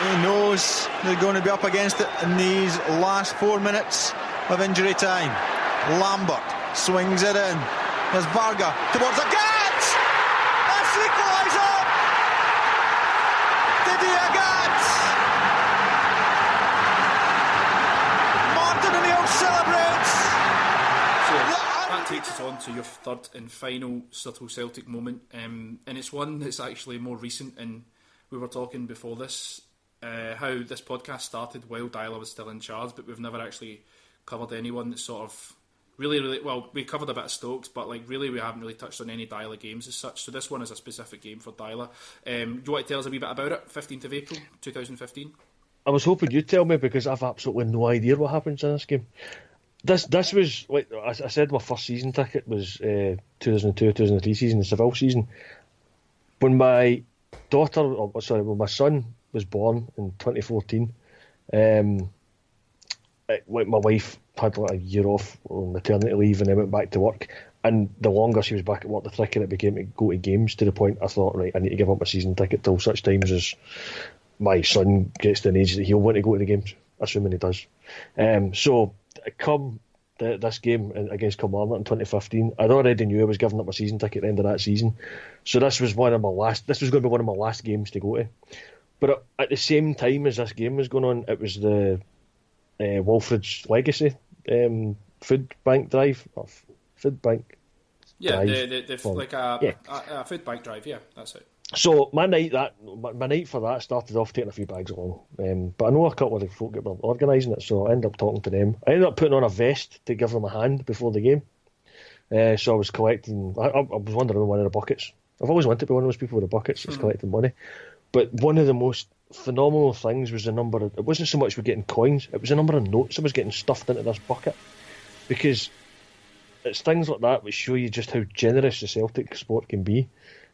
Speaker 5: He knows they're going to be up against it in these last 4 minutes of injury time. Lambert swings it in. There's Varga towards Agat! That's the equaliser! Didier Agat! Martin O'Neill celebrates!
Speaker 2: So that takes us on to your third and final subtle Celtic moment, and it's one that's actually more recent, and we were talking before this how this podcast started while Dyla was still in charge, but we've never actually covered anyone that's sort of really well. We covered a bit of Stokes, but like really we haven't really touched on any Dyla games as such, so this one is a specific game for Dyla. Do you want to tell us a wee bit about it? 15th of April 2015.
Speaker 3: I was hoping you'd tell me, because I've absolutely no idea what happens in this game. This was, like I said, my first season ticket was 2002-2003 season, the Seville season. When my my son was born in 2014, my wife had like a year off on maternity leave and then went back to work, and the longer she was back at work, the trickier it became to go to games, to the point I thought, right, I need to give up my season ticket till such times as my son gets to an age that he'll want to go to the games, assuming he does. So come this game against Kilmarnock in 2015, I already knew I was giving up my season ticket at the end of that season, so this was going to be one of my last games to go to. But at the same time as this game was going on, it was the Wilfred's Legacy food bank drive. Food bank
Speaker 2: drive.
Speaker 3: Yeah,
Speaker 2: a food bank drive, yeah, that's it.
Speaker 3: So my night for that started off taking a few bags along. But I know a couple of the folk that were organising it, so I ended up talking to them. I ended up putting on a vest to give them a hand before the game. So I was collecting, I was wondering in one of the buckets. I've always wanted to be one of those people with the buckets that's collecting money. But one of the most phenomenal things was the number of, it wasn't so much we're getting coins, it was the number of notes that was getting stuffed into this bucket. Because it's things like that which show you just how generous the Celtic sport can be.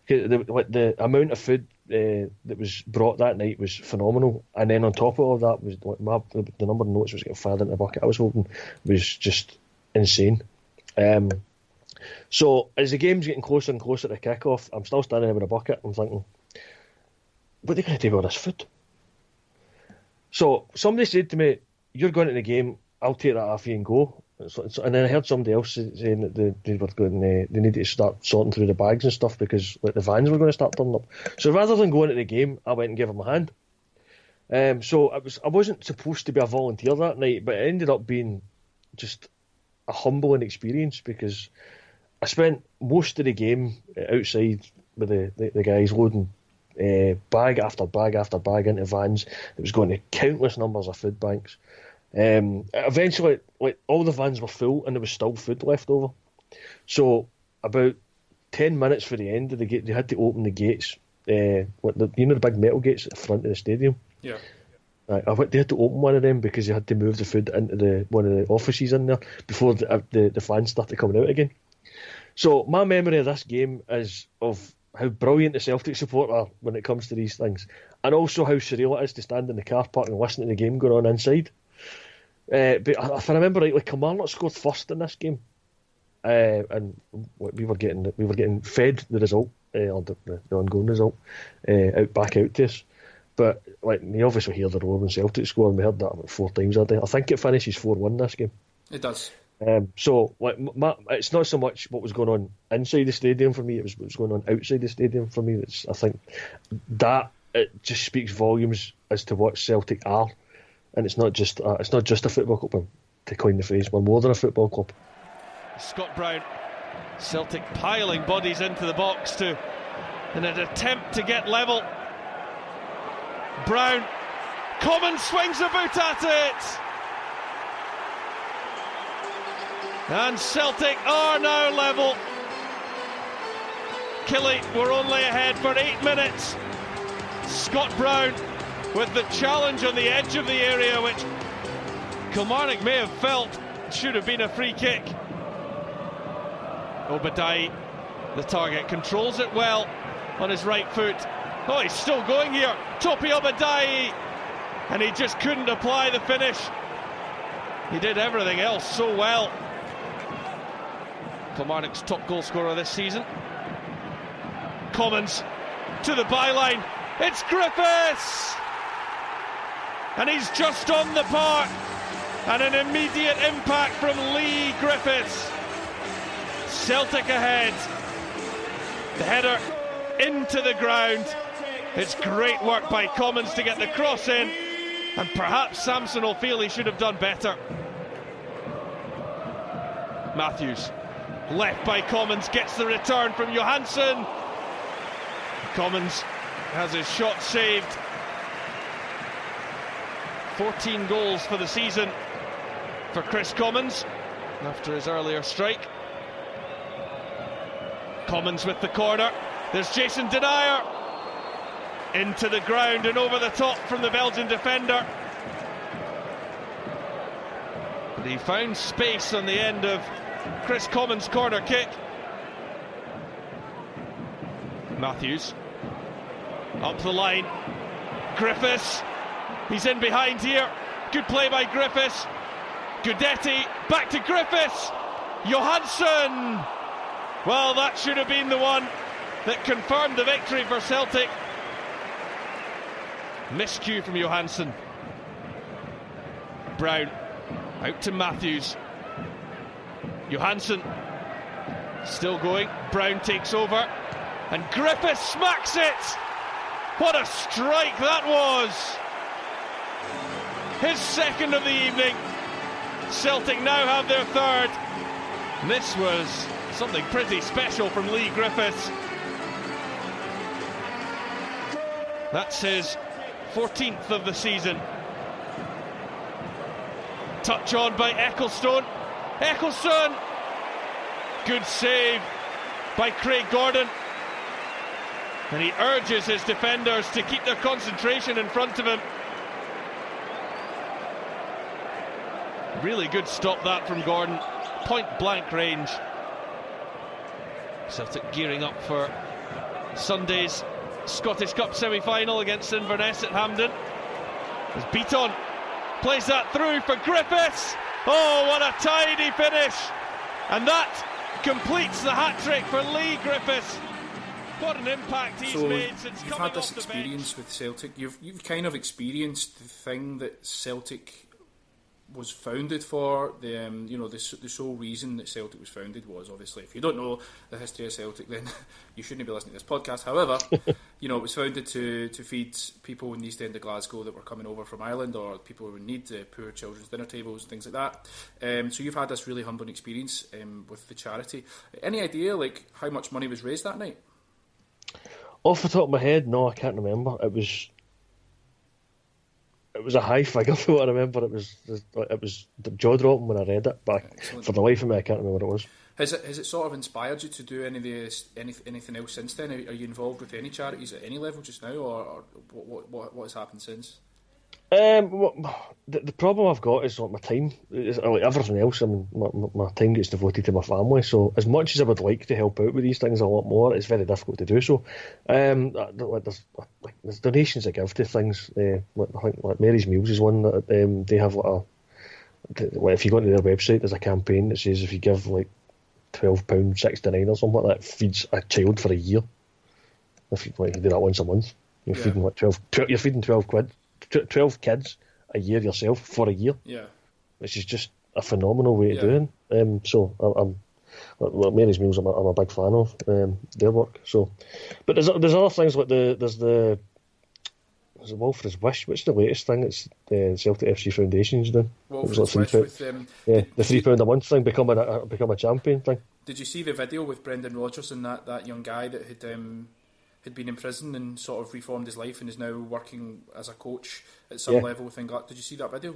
Speaker 3: The amount of food that was brought that night was phenomenal, and then on top of all that was the number of notes was getting fired into the bucket I was holding was just insane. So as the game's getting closer and closer to kick-off, I'm still standing there with a bucket. I'm thinking, what are they going to do with all this food? So somebody said to me, "You're going to the game. I'll take that off you and go." And then I heard somebody else saying that they were going. They needed to start sorting through the bags and stuff because like the vans were going to start turning up. So rather than going to the game, I went and gave them a hand. So I wasn't supposed to be a volunteer that night, but it ended up being just a humbling experience because I spent most of the game outside with the guys loading bag after bag after bag into vans. It was going to countless numbers of food banks. Eventually, like all the vans were full and there was still food left over. So about 10 minutes for the end of the gate, they had to open the gates. The big metal gates at the front of the stadium.
Speaker 2: Yeah.
Speaker 3: They had to open one of them because they had to move the food into one of the offices in there before the fans started coming out again. So my memory of this game is of how brilliant the Celtic support are when it comes to these things, and also how surreal it is to stand in the car park and listen to the game going on inside. But if I remember rightly, Kilmarnock scored first in this game, and we were getting fed the result, or the ongoing result, back out to us. But like, you obviously hear the roar when Celtic score, and we heard that about 4 times a day. I think it finishes 4-1 this game.
Speaker 2: It does.
Speaker 3: So like, it's not so much what was going on inside the stadium for me; it was what was going on outside the stadium for me. I think that it just speaks volumes as to what Celtic are, and it's not just a football club. To coin the phrase, we're more than a football club.
Speaker 6: Scott Brown, Celtic piling bodies into the box in an attempt to get level. Brown, Commons swings a boot at it, and Celtic are now level. Killie were only ahead for 8 minutes. Scott Brown with the challenge on the edge of the area, which Kilmarnock may have felt should have been a free kick. Obadiah, the target, controls it well on his right foot. Oh, he's still going here. Topi Obadiah, and he just couldn't apply the finish. He did everything else so well. Kilmarnock's top goal scorer this season. Commons to the byline. It's Griffiths! And he's just on the park. And an immediate impact from Lee Griffiths. Celtic ahead. The header into the ground. It's great work by Commons to get the cross in, and perhaps Samson will feel he should have done better. Matthews, left by Commons, gets the return from Johansson. Commons has his shot saved. 14 goals for the season for Chris Commons after his earlier strike. Commons with the corner. There's Jason Denier. Into the ground and over the top from the Belgian defender. But he found space on the end of Chris Commons' corner kick. Matthews up the line. Griffiths, he's in behind here. Good play by Griffiths. Gudetti back to Griffiths. Johansson. Well, that should have been the one that confirmed the victory for Celtic. Miscue from Johansson. Brown out to Matthews. Johansson still going. Brown takes over, and Griffith smacks it. What a strike that was! His second of the evening. Celtic now have their third. This was something pretty special from Lee Griffiths. That's his 14th of the season. Touch on by Ecclestone. Ecclestone! Good save by Craig Gordon. And he urges his defenders to keep their concentration in front of him. Really good stop that from Gordon. Point blank range. Celtic gearing up for Sunday's Scottish Cup semi-final against Inverness at Hampden. As Beaton plays that through for Griffiths. Oh, what a tidy finish! And that completes the hat-trick for Lee Griffiths. What an impact he's
Speaker 2: So
Speaker 6: made since
Speaker 2: you've
Speaker 6: coming
Speaker 2: had this
Speaker 6: off the
Speaker 2: experience
Speaker 6: bench.
Speaker 2: with Celtic. You've kind of experienced the thing that Celtic was founded for. The sole reason that Celtic was founded was, obviously, if you don't know the history of Celtic, then you shouldn't be listening to this podcast. However, it was founded to feed people in the East End of Glasgow that were coming over from Ireland, or people who would need poor children's dinner tables and things like that. So you've had this really humbling experience with the charity. Any idea how much money was raised that night?
Speaker 3: Off the top of my head, no, I can't remember. It was a high figure for what I remember. It was jaw dropping when I read it, but for the life of me, I can't remember what it was.
Speaker 2: Has it sort of inspired you to do anything else since then? Are you involved with any charities at any level just now, or what has happened since?
Speaker 3: The problem I've got is my time. Like everything else, I mean, my time gets devoted to my family. So as much as I would like to help out with these things a lot more, it's very difficult to do so. There's donations I give to things. I think like Mary's Meals is one that they have if you go to their website, there's a campaign that says if you give £12.69 or something like that, feeds a child for a year. If you do that once a month, you're feeding 12 kids a year yourself for a year.
Speaker 2: Yeah,
Speaker 3: which is just a phenomenal way of doing. So I'm Mary's Meals. I'm a big fan of their work. So, but there's other things like there's Wilfred's Wish. What's the latest thing? It's the Celtic FC Foundation's doing.
Speaker 2: Wilfred's Wish with
Speaker 3: the £3 a month thing, become a champion thing.
Speaker 2: Did you see the video with Brendan Rodgers and that young guy that had been in prison and sort of reformed his life and is now working as a coach at some level with England? Did you see that video?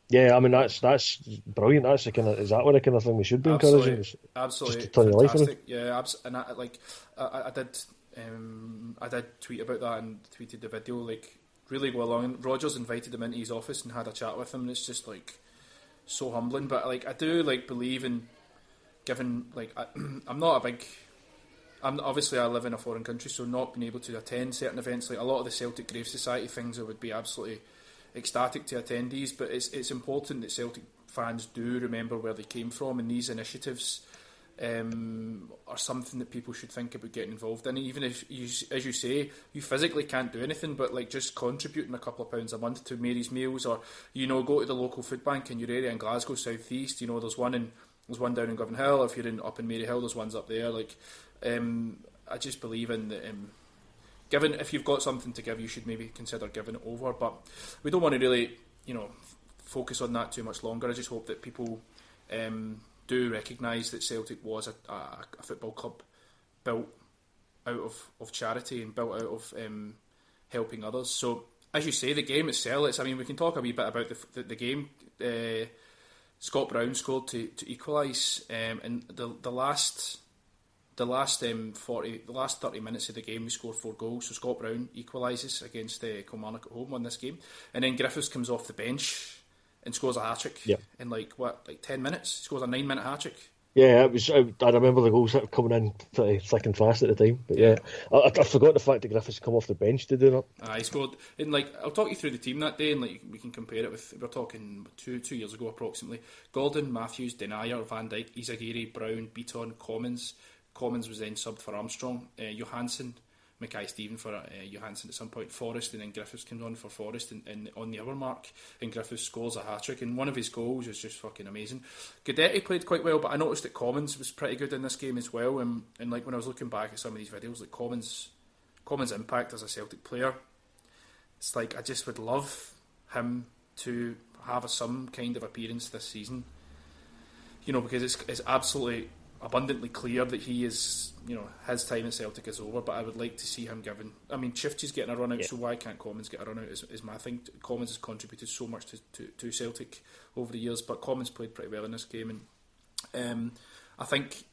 Speaker 3: Yeah, I mean that's brilliant. That's exactly the kind of thing we should be encouraging.
Speaker 2: Absolutely,
Speaker 3: just to turn your life around.
Speaker 2: Yeah, and I did tweet about that and tweeted the video really well along. And Rodgers invited him into his office and had a chat with him, and it's just so humbling. But I do believe in giving. Obviously I live in a foreign country, so not being able to attend certain events, a lot of the Celtic Graves Society things, I would be absolutely ecstatic to attend these, but it's important that Celtic fans do remember where they came from, and these initiatives are something that people should think about getting involved in. Even if, as you say, you physically can't do anything, but just contributing a couple of pounds a month to Mary's Meals, or go to the local food bank in your area in Glasgow South East. There's one down in Govanhill. If you're up in Maryhill, there's ones up there. I just believe in that. Given if you've got something to give, you should maybe consider giving it over. But we don't want to really, focus on that too much longer. I just hope that people do recognise that Celtic was a football club built out of charity and built out of helping others. So, as you say, the game itself. We can talk a wee bit about the game. Scott Brown scored to equalise, and the last 30 minutes of the game we scored 4 goals. So Scott Brown equalises against Kilmarnock at home on this game, and then Griffiths comes off the bench and scores a hat-trick in 10 minutes. He scores a 9-minute hat-trick. Yeah, it was. I remember the goals coming in pretty thick and fast at the time. But I forgot the fact that Griffiths come off the bench to do that. He scored. And I'll talk you through the team that day, and we can compare it with. We're talking two years ago approximately. Gordon, Matthews, Denayer, Van Dijk, Izagiri, Brown, Beaton, Commons. Commons was then subbed for Armstrong. Johansson, Mackay-Steven for Johansson at some point, Forrest, and then Griffiths comes on for Forrest and on the hour mark, and Griffiths scores a hat-trick, and one of his goals is just fucking amazing. Guidetti played quite well, but I noticed that Commons was pretty good in this game as well, and when I was looking back at some of these videos, Commons' impact as a Celtic player, it's I just would love him to have some kind of appearance this season, because it's absolutely abundantly clear that he is, his time at Celtic is over, but I would like to see him given. Shifty's getting a run out, so why can't Commons get a run out is my thing. Commons has contributed so much to Celtic over the years, but Commons played pretty well in this game, and I think,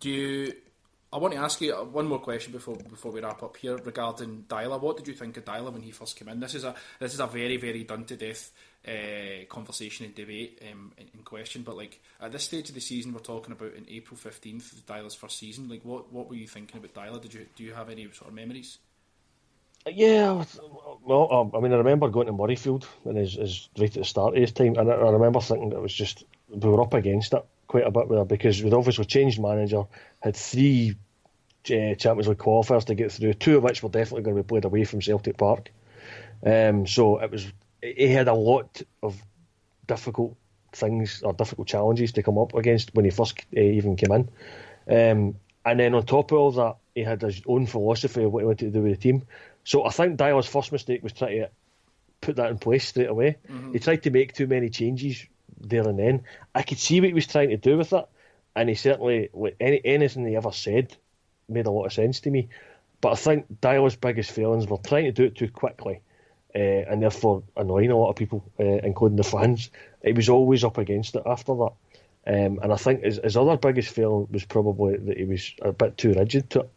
Speaker 2: I want to ask you one more question before we wrap up here regarding Dyla. What did you think of Dyla when he first came in? This is a very, very done to death conversation and debate in question, but at this stage of the season, we're talking about in April 15th, Dyla's first season. What were you thinking about Dyla? Do you have any sort of memories? Yeah, well, I remember going to Murrayfield and his right at the start of his time, and I remember thinking it was just, we were up against it quite a bit with her, because we'd obviously changed manager, had 3
Speaker 3: Champions League qualifiers to get through, 2 of which were definitely going to be played away from Celtic Park. So he had a lot of difficult things or difficult challenges to come up against when he first even came in. And then on top of all that, he had his own philosophy of what he wanted to do with the team. So I think Dyla's first mistake was trying to put that in place straight away. Mm-hmm. He tried to make too many changes there and then. I could see what he was trying to do with it, and he certainly, anything he ever said made a lot of sense to me. But I think Dyla's biggest failings were trying to do it too quickly, and therefore annoying a lot of people, including the fans. He was always up against it after that. And I think his other biggest failing was probably that he was a bit too rigid to it,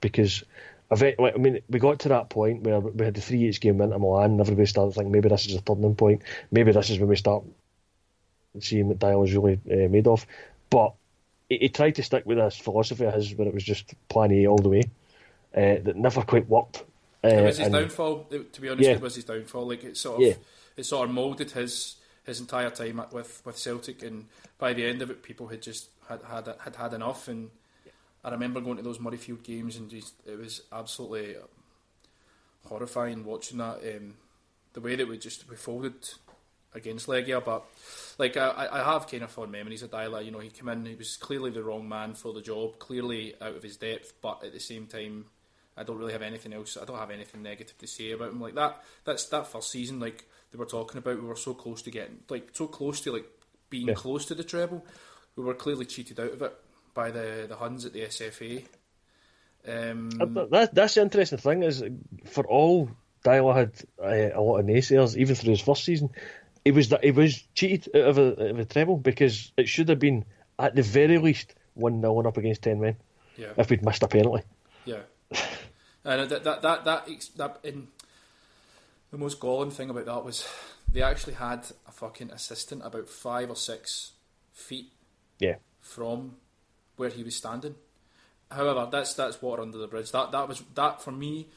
Speaker 3: because we got to that point where we had the 3-8 game into Milan, and everybody started thinking maybe this is a turning point, maybe this is when we start seeing what Dyla was really made of. But he tried to stick with this philosophy of his where it was just plan A all the way, that never quite worked.
Speaker 2: It was his downfall, to be honest. It was his downfall. Like it sort of moulded his entire time with Celtic, and by the end of it, people had just had enough. And I remember going to those Murrayfield games, and it was absolutely horrifying watching that. The way that we folded against Legia, but like I have kind of fond memories of Dyla. You know, he came in, he was clearly the wrong man for the job, clearly out of his depth, but at the same time, I don't really have anything else. I don't have anything negative to say about him. Like that's that first season, like they were talking about, we were so close to being close to the treble. We were clearly cheated out of it by the Huns at the SFA.
Speaker 3: That's the interesting thing is, for all Dyla had a lot of naysayers, even through his first season, he was cheated out of a treble, because it should have been at the very least 1-0 up against 10 men. Yeah. If we'd missed a penalty.
Speaker 2: Yeah. And that in the most galling thing about that was they actually had a fucking assistant about 5 or 6 feet from where he was standing. However, that's water under the bridge. That for me,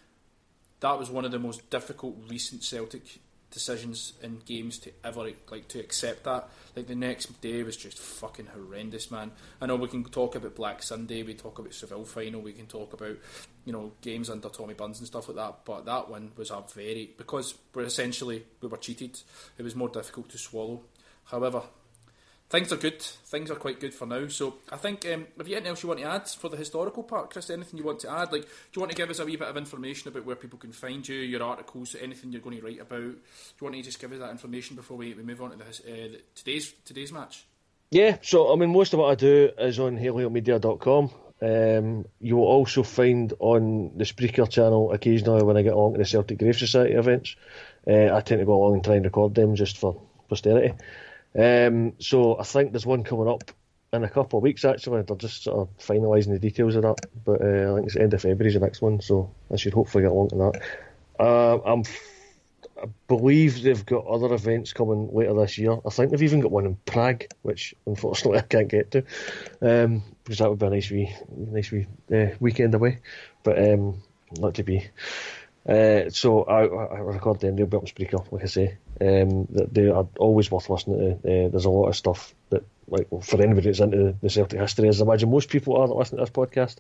Speaker 2: that was one of the most difficult recent Celtic decisions in games to ever to accept that. Like the next day was just fucking horrendous, man. I know we can talk about Black Sunday, we talk about Seville final, we can talk about, you know, games under Tommy Burns and stuff like that, but that one was because we were cheated, it was more difficult to swallow. However, things are good. Things are quite good for now. So I think, have you anything else you want to add for the historical part, Krys? Anything you want to add? Like, do you want to give us a wee bit of information about where people can find you, your articles, anything you're going to write about? Do you want to just give us that information before we move on to today's match? Yeah.
Speaker 3: So I mean, most of what I do is on HalioMedia.com. You will also find on the Spreaker channel occasionally when I get along to the Celtic Graves Society events. I tend to go along and try and record them just for posterity. So I think there's one coming up in a couple of weeks, actually. They're just sort of finalising the details of that, but I think it's the end of February is the next one, so I should hopefully get along to that. I believe they've got other events coming later this year. I think they've even got one in Prague, which unfortunately I can't get to, because that would be a nice wee weekend away, but not to be. So I record them. They'll be up on Spreaker, like I say. They are always worth listening to. There's a lot of stuff that, for anybody that's into the Celtic history, as I imagine most people are that listen to this podcast,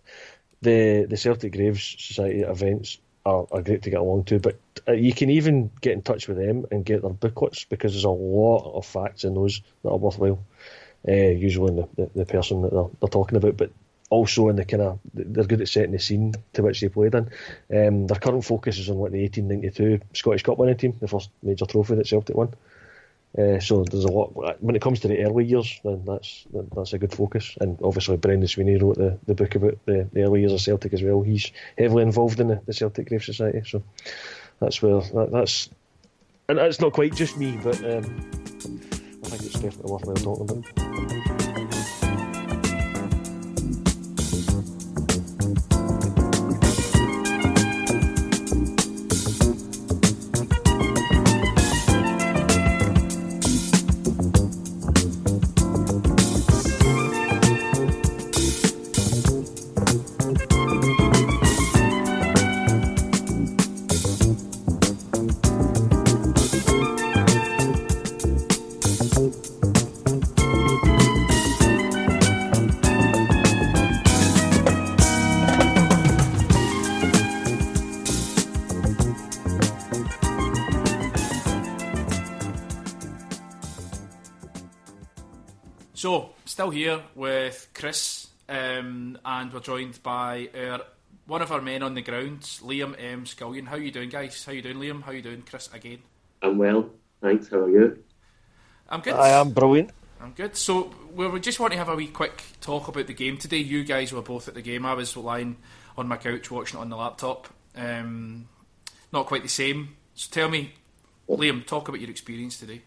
Speaker 3: the Celtic Graves Society events are great to get along to. But you can even get in touch with them and get their booklets, because there's a lot of facts in those that are worthwhile. Usually in the person that they're talking about, but also in the kind of, they're good at setting the scene to which they played in. Their current focus is on the 1892 Scottish Cup winning team, the first major trophy that Celtic won. So there's a lot when it comes to the early years. Then that's a good focus. And obviously Brendan Sweeney wrote the book about the early years of Celtic as well. He's heavily involved in the Celtic Graves Society. So that's where that's, and it's not quite just me, but I think it's definitely worthwhile talking about.
Speaker 2: So, still here with Krys, and we're joined by one of our men on the ground, Liam M. Scullion. How you doing, guys? How you doing, Liam? How you doing, Krys, again?
Speaker 7: I'm well, thanks. How are you?
Speaker 2: I'm good.
Speaker 3: I am brilliant.
Speaker 2: I'm good. So, we just want to have a wee quick talk about the game today. You guys were both at the game. I was lying on my couch watching it on the laptop. Not quite the same. So tell me, Liam, talk about your experience today.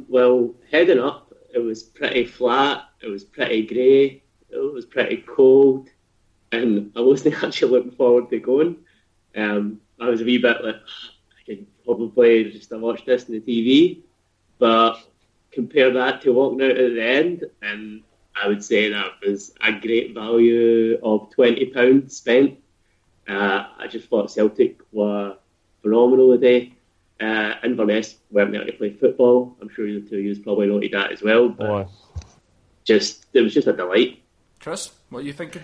Speaker 7: Well, heading up, it was pretty flat, it was pretty grey, it was pretty cold, and I wasn't actually looking forward to going. I was a wee bit like, I could probably just watch this on the TV, but compare that to walking out at the end, and I would say that was a great value of £20 spent. I just thought Celtic were phenomenal today. Inverness weren't there to play football. I'm sure the two of you probably noted that as well. But it was just a delight.
Speaker 2: Krys, what are you thinking?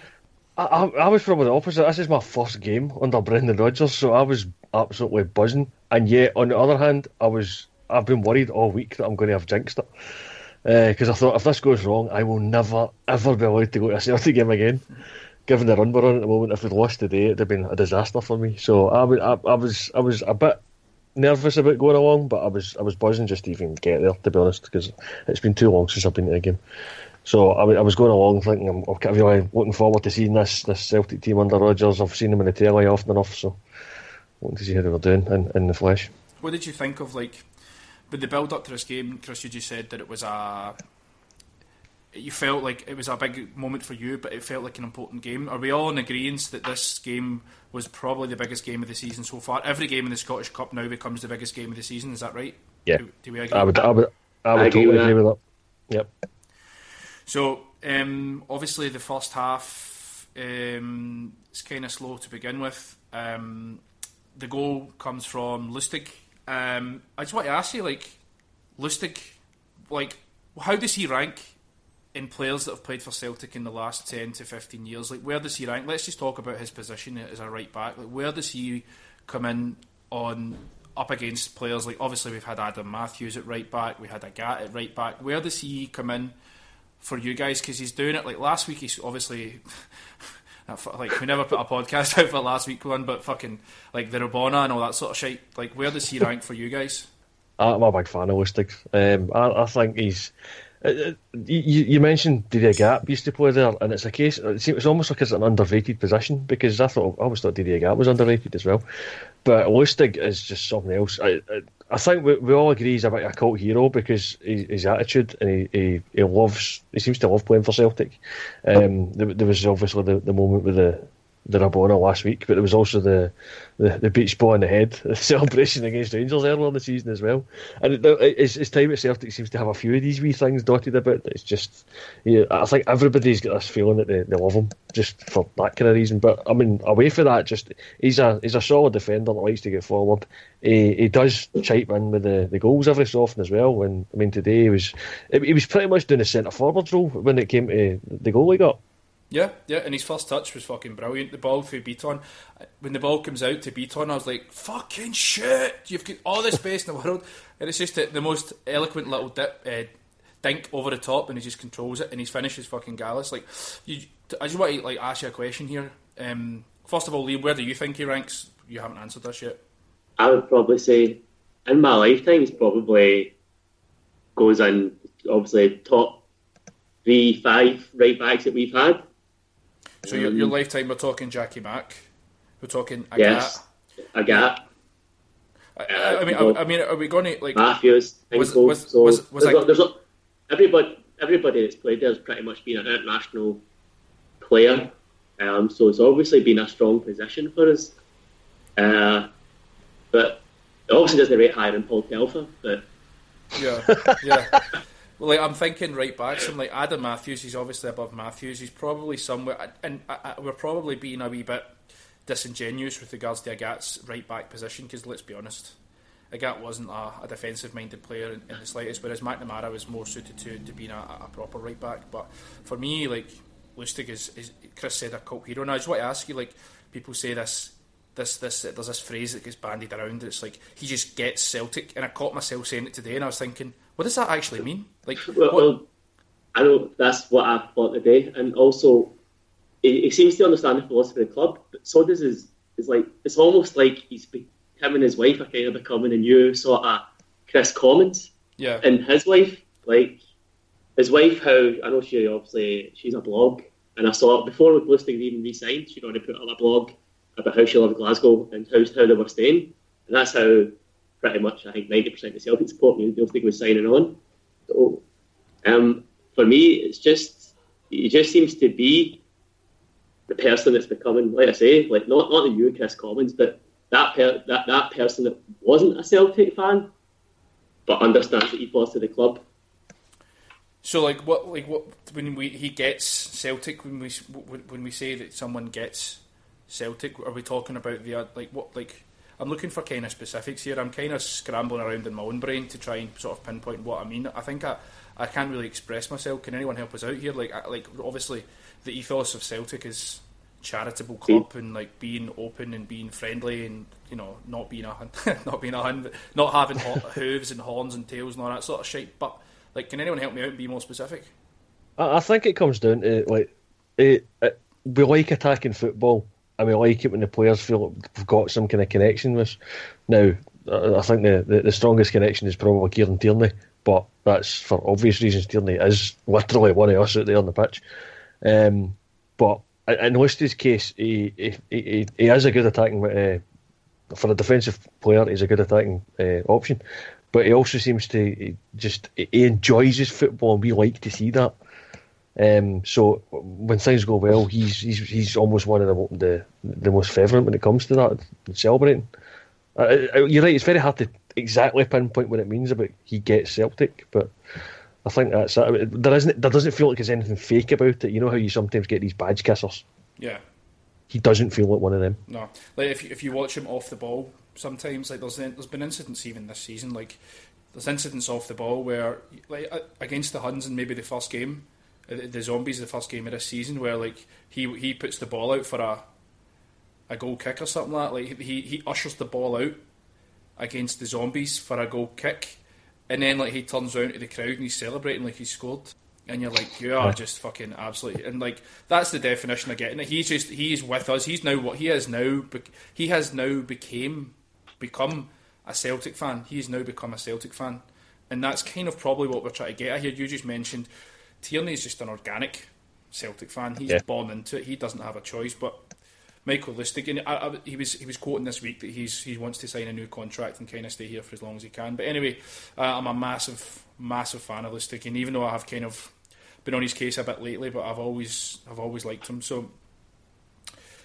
Speaker 3: I was probably the opposite. This is my first game under Brendan Rodgers, so I was absolutely buzzing. And yet, on the other hand, I've been worried all week that I'm going to have jinxed it. Because I thought, if this goes wrong, I will never, ever be allowed to go to a Celtic game again. Given the run we're on at the moment, if we'd lost today, it'd have been a disaster for me. So I was a bit nervous about going along, but I was buzzing just to even get there, to be honest, because it's been too long since I've been to a game. So I was going along thinking I'm really looking forward to seeing this Celtic team under Rodgers. I've seen them in the telly often enough, so wanting to see how they were doing in the flesh.
Speaker 2: What did you think of, like, with the build up to this game? Krys, you just said that you felt like it was a big moment for you, but it felt like an important game. Are we all in agreement that this game was probably the biggest game of the season so far? Every game in the Scottish Cup now becomes the biggest game of the season. Is that right?
Speaker 3: Yeah.
Speaker 2: Do we agree?
Speaker 3: I would totally agree with that. Yep.
Speaker 2: So obviously the first half is kind of slow to begin with. The goal comes from Lustig. I just want to ask you, like, Lustig, like, how does he rank in players that have played for Celtic in the last 10 to 15 years? Like, where does he rank? Let's just talk about his position as a right back. Like, where does he come in up against players like, obviously we've had Adam Matthews at right back, we had Agat at right back. Where does he come in for you guys? Because he's doing it, like, last week he's obviously like, we never put a podcast out for last week one, but fucking, like, the Rabona and all that sort of shit. Like, where does he rank for you guys?
Speaker 3: I'm a big fan of Lustig. I think he's... You mentioned Didier Gap used to play there, and it's a case. It's almost like it's an underrated position, because I always thought Didier Gap was underrated as well. But Lustig is just something else. I think we all agree he's a bit of a cult hero because his attitude, and he seems to love playing for Celtic. There was obviously the moment with the Rabona last week, but there was also the beach ball in the head, the celebration against Rangers earlier in the season as well. And his time at Celtic seems to have a few of these wee things dotted about. It's just, I think everybody's got this feeling that they love him just for that kind of reason. But I mean, away from that, just he's a solid defender that likes to get forward. He does chime in with the goals every so often as well. And I mean, today he was pretty much doing a centre forward role when it came to the goal he got.
Speaker 2: Yeah, and his first touch was fucking brilliant. The ball through Beaton. When the ball comes out to Beaton, I was like, fucking shit! You've got all the space in the world. And it's just the most eloquent little dink over the top, and he just controls it, and his finish is fucking gallus. Like, I just want to, like, ask you a question here. First of all, Liam, where do you think he ranks? You haven't answered this yet.
Speaker 7: I would probably say, in my lifetime, he's probably goes in, obviously, top 3-5 right backs that we've had.
Speaker 2: So your lifetime, we're talking Jackie Mack, we're talking Agat.
Speaker 7: Yes, Agat.
Speaker 2: I mean, are we going to, like,
Speaker 7: Matthews? Everybody that's played there has pretty much been an international player. So it's obviously been a strong position for us. But it obviously doesn't rate higher than Paul Telfer. But
Speaker 2: yeah. Well, like, I'm thinking right back, something like Adam Matthews. He's obviously above Matthews. He's probably somewhere, and we're probably being a wee bit disingenuous with regards to Agat's right back position, because let's be honest, Agat wasn't a defensive minded player in the slightest, whereas McNamara was more suited to being a proper right back. But for me, like, Lustig is Krys said, a cult hero. And I just want to ask you, like, people say this there's this phrase that gets bandied around, and it's like, he just gets Celtic, and I caught myself saying it today, and I was thinking, what does that actually mean? Like,
Speaker 7: I know that's what I thought today, and also he seems to understand the philosophy of the club, but so does it's almost like him and his wife are kind of becoming a new sort of Chris Commons.
Speaker 2: Yeah.
Speaker 7: And his wife, like his wife, how I know she's a blog, and I saw it before Bluesting even re-signed. She'd already put on a blog about how she loved Glasgow and how they were staying, and that's how pretty much I think 90% of Celtic support Bluesting was signing on. So, for me, he just seems to be the person that's becoming, like I say, like not the new Chris Commons, but that person that wasn't a Celtic fan, but understands the ethos of the club.
Speaker 2: So, what when he gets Celtic, when we say that someone gets Celtic, are we talking about I'm looking for kind of specifics here. I'm kind of scrambling around in my own brain to try and sort of pinpoint what I mean. I think I can't really express myself. Can anyone help us out here? Like obviously, the ethos of Celtic is charitable club and like being open and being friendly and not being a not having hooves and horns and tails and all that sort of shit. But like, can anyone help me out and be more specific?
Speaker 3: I think it comes down to we like attacking football and we like it when the players feel like we've got some kind of connection with. Now, I think the strongest connection is probably Kieran Tierney, but that's for obvious reasons. Tierney is literally one of us out there on the pitch. But in Lister's case, he is a good attacking for a defensive player. He's a good attacking option, but he also seems to he enjoys his football, and we like to see that. So when things go well, he's almost one of the most favourite when it comes to that, celebrating. You're right, it's very hard to exactly pinpoint what it means about he gets Celtic, but I think that's it. There doesn't feel like there's anything fake about it. You know how you sometimes get these badge kissers?
Speaker 2: Yeah.
Speaker 3: He doesn't feel like one of them.
Speaker 2: No. Like if you watch him off the ball, sometimes like there's been incidents even this season. Like there's incidents off the ball where like against the Huns in maybe the first game, the Zombies, the first game of this season, where like he puts the ball out for a goal kick or something like that. Like he ushers the ball out against the Zombies for a goal kick, and then like he turns around to the crowd and he's celebrating like he scored, and you're like, you are just fucking absolutely, and like that's the definition of getting it. He's with us. He's now what he has now. He has now become a Celtic fan. He's now become a Celtic fan, and that's kind of probably what we're trying to get at here. You just mentioned Tierney's just an organic Celtic fan. He's born into it. He doesn't have a choice. But Michael Lustig, he was quoting this week that he wants to sign a new contract and kind of stay here for as long as he can. But anyway, I'm a massive fan of Lustig, and even though I have kind of been on his case a bit lately, but I've always liked him. So,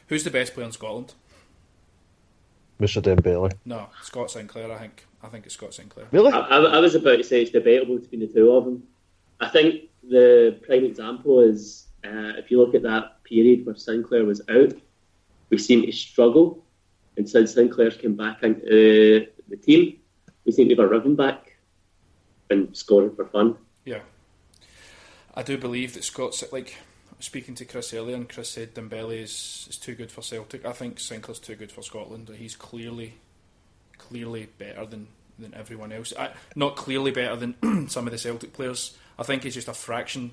Speaker 2: who's the best player in Scotland?
Speaker 3: Mr. Dembele.
Speaker 2: No, Scott Sinclair. I think it's Scott Sinclair.
Speaker 3: Really?
Speaker 7: I was about to say it's debatable between the two of them. I think the prime example is if you look at that period where Sinclair was out, we seem to struggle, and since Sinclair's come back into the team, we seem to have a rhythm back and scoring for fun.
Speaker 2: Yeah, I do believe that Scott's, like, speaking to Chris earlier, and Chris said Dembele is too good for Celtic. I think Sinclair's too good for Scotland. He's clearly better than everyone else. Not clearly better than some of the Celtic players. I think he's just a fraction.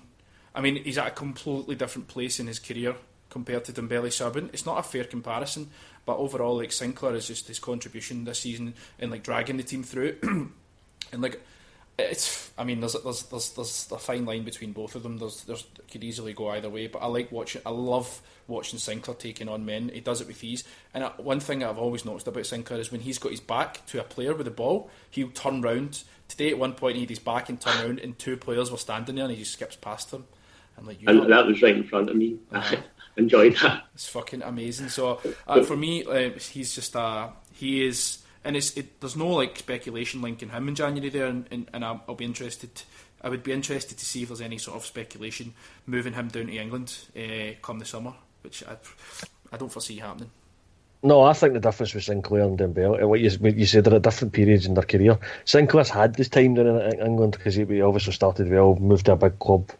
Speaker 2: I mean, he's at a completely different place in his career compared to Dembele. So it's not a fair comparison, but overall, like, Sinclair is just his contribution this season in like dragging the team through it. And like, it's, I mean, there's a fine line between both of them. It could easily go either way, but I love watching Sinclair taking on men. He does it with ease. And one thing I've always noticed about Sinclair is when he's got his back to a player with the ball, he'll turn round. Today, at one point, he had his back and turned around, and two players were standing there, and he just skips past them. And like,
Speaker 7: that was right in front of me. I enjoyed that.
Speaker 2: It's fucking amazing. So for me, he's just he is, and there's no like speculation linking him in January there, and I'll be interested. I would be interested to see if there's any sort of speculation moving him down to England come the summer, which I don't foresee happening.
Speaker 3: No, I think the difference with Sinclair and Dembele, what you said, they're at different periods in their career. Sinclair's had this time down in England because he obviously started well, moved to a big club,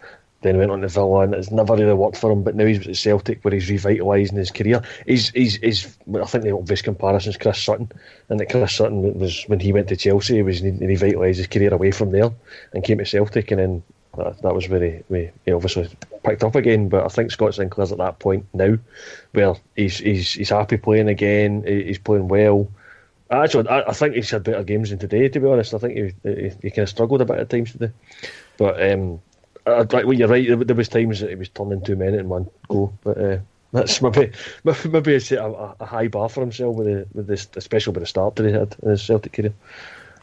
Speaker 3: then went on to Villa, and it's never really worked for him. But now he's at Celtic, where he's revitalising his career. He's I think the obvious comparison is Chris Sutton, and that Chris Sutton was when he went to Chelsea, he revitalised his career away from there and came to Celtic, and then that was where he obviously picked up again. But I think Scott Sinclair's at that point now where he's happy playing again. He's playing well. Actually, I think he's had better games than today, to be honest. I think he kind of struggled a bit at times today. But you're right, there was times that he was turning 2 men in one go. But that's maybe a high bar for himself with this, especially with the start that he had in his Celtic career.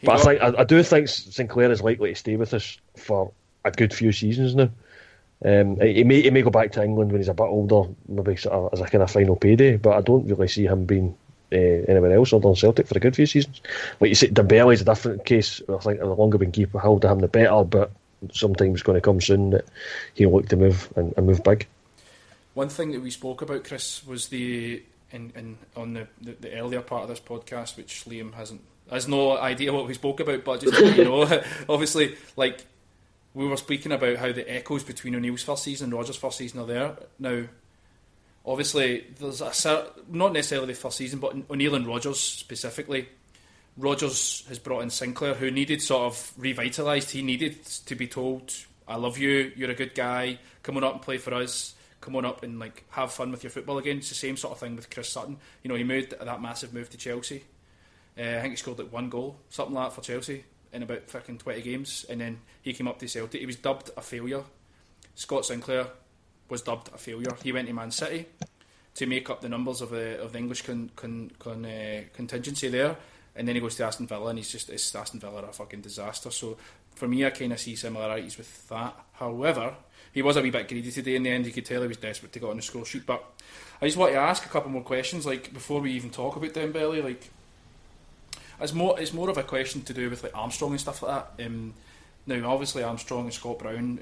Speaker 3: But I do think Sinclair is likely to stay with us for a good few seasons now. He may go back to England when he's a bit older, maybe sort of as a kind of final payday. But I don't really see him being anywhere else other than Celtic for a good few seasons. Like you said, Dembele's a different case. I think the longer we can keep hold of him, the better. But sometimes it's going to come soon that he'll look to move and move big.
Speaker 2: One thing that we spoke about, Chris, was on the earlier part of this podcast, which Liam has no idea what we spoke about, but just to let you know, obviously, like we were speaking about how the echoes between O'Neill's first season and Rodgers' first season are there. Now, obviously, there's not necessarily the first season, but O'Neill and Rodgers specifically. Rodgers has brought in Sinclair, who needed sort of revitalised. He needed to be told, "I love you. You're a good guy. Come on up and play for us. Come on up and like have fun with your football again." It's the same sort of thing with Chris Sutton. You know, he made that massive move to Chelsea. I think he scored like 1 goal, something like that for Chelsea in about fucking 20 games, and then he came up to Celtic. He was dubbed a failure. Scott Sinclair was dubbed a failure. He went to Man City to make up the numbers of the English contingency there, and then he goes to Aston Villa, and it's Aston Villa are a fucking disaster. So for me, I kind of see similarities with that. However, he was a wee bit greedy today in the end. You could tell he was desperate to get on the score sheet. But I just want to ask a couple more questions, like before we even talk about Dembele. Like, it's more of a question to do with like Armstrong and stuff like that. Now, obviously, Armstrong and Scott Brown,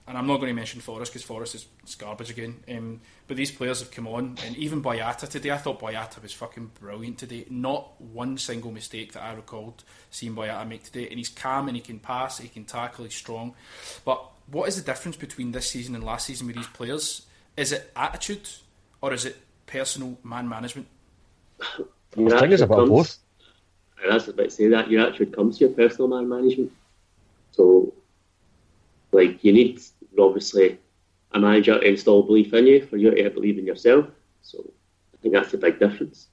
Speaker 2: and I'm not going to mention Forrest because Forrest is garbage again. But these players have come on, and even Boyata today, I thought Boyata was fucking brilliant today. Not one single mistake that I recalled seeing Boyata make today. And he's calm, and he can pass, he can tackle, he's strong. But what is the difference between this season and last season with these players? Is it attitude, or is it personal man management?
Speaker 3: I think it's about both.
Speaker 7: And I was about to say that your attitude comes to your personal man management. So, like, you need obviously a manager to install belief in you for you to believe in yourself. So, I think that's the big difference.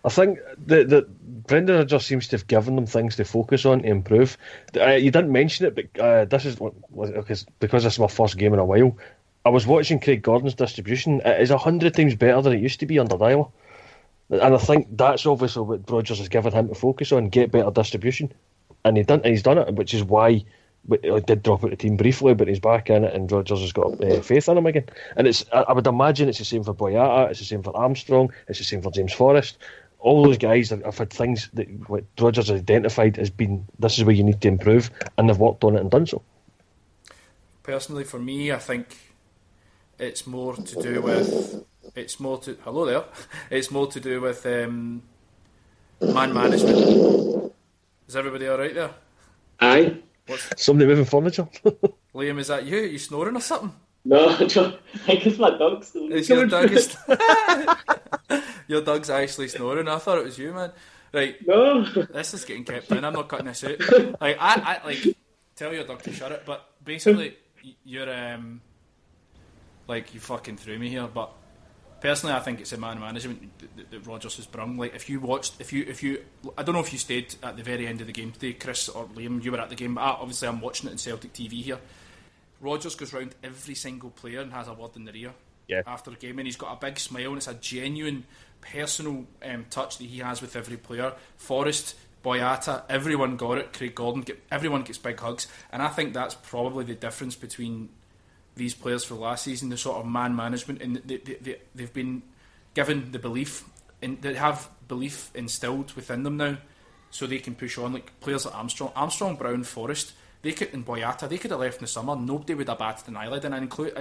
Speaker 3: I think that Brendan just seems to have given them things to focus on to improve. You didn't mention it, but this is because this is my first game in a while. I was watching Craig Gordon's distribution. It is 100 times better than it used to be under Dyler. And I think that's obviously what Rodgers has given him to focus on, get better distribution. And he's done it, which is why he did drop out the team briefly, but he's back in it, and Rodgers has got faith in him again. And I would imagine it's the same for Boyata, it's the same for Armstrong, it's the same for James Forrest. All those guys have had things that what Rodgers has identified as being, this is where you need to improve, and they've worked on it and done so.
Speaker 2: Personally, for me, I think it's more to do with... hello there. It's more to do with man management. Is everybody all right there?
Speaker 7: Aye.
Speaker 3: Somebody moving furniture?
Speaker 2: Liam, is that you? Are you snoring or something?
Speaker 7: No, I think it's my dog snoring.
Speaker 2: It's your dog. Your dog's actually snoring. I thought it was you, man. Right.
Speaker 7: No.
Speaker 2: This is getting kept in. I'm not cutting this out. Like, I like tell your dog to shut it. But basically, you're like you fucking threw me here. But personally, I think it's a man management that Rodgers has brung. Like, if you I don't know if you stayed at the very end of the game today, Chris or Liam. You were at the game, but obviously I'm watching it in Celtic TV here. Rodgers goes round every single player and has a word in their ear after the game, and he's got a big smile, and it's a genuine personal touch that he has with every player. Forrest, Boyata, everyone got it. Craig Gordon, everyone gets big hugs, and I think that's probably the difference between these players for last season, the sort of man management, and they've been given the belief, and they have belief instilled within them now, so they can push on. Like players like Armstrong, Brown, Forrest, and Boyata, they could have left in the summer. Nobody would have batted an eyelid, and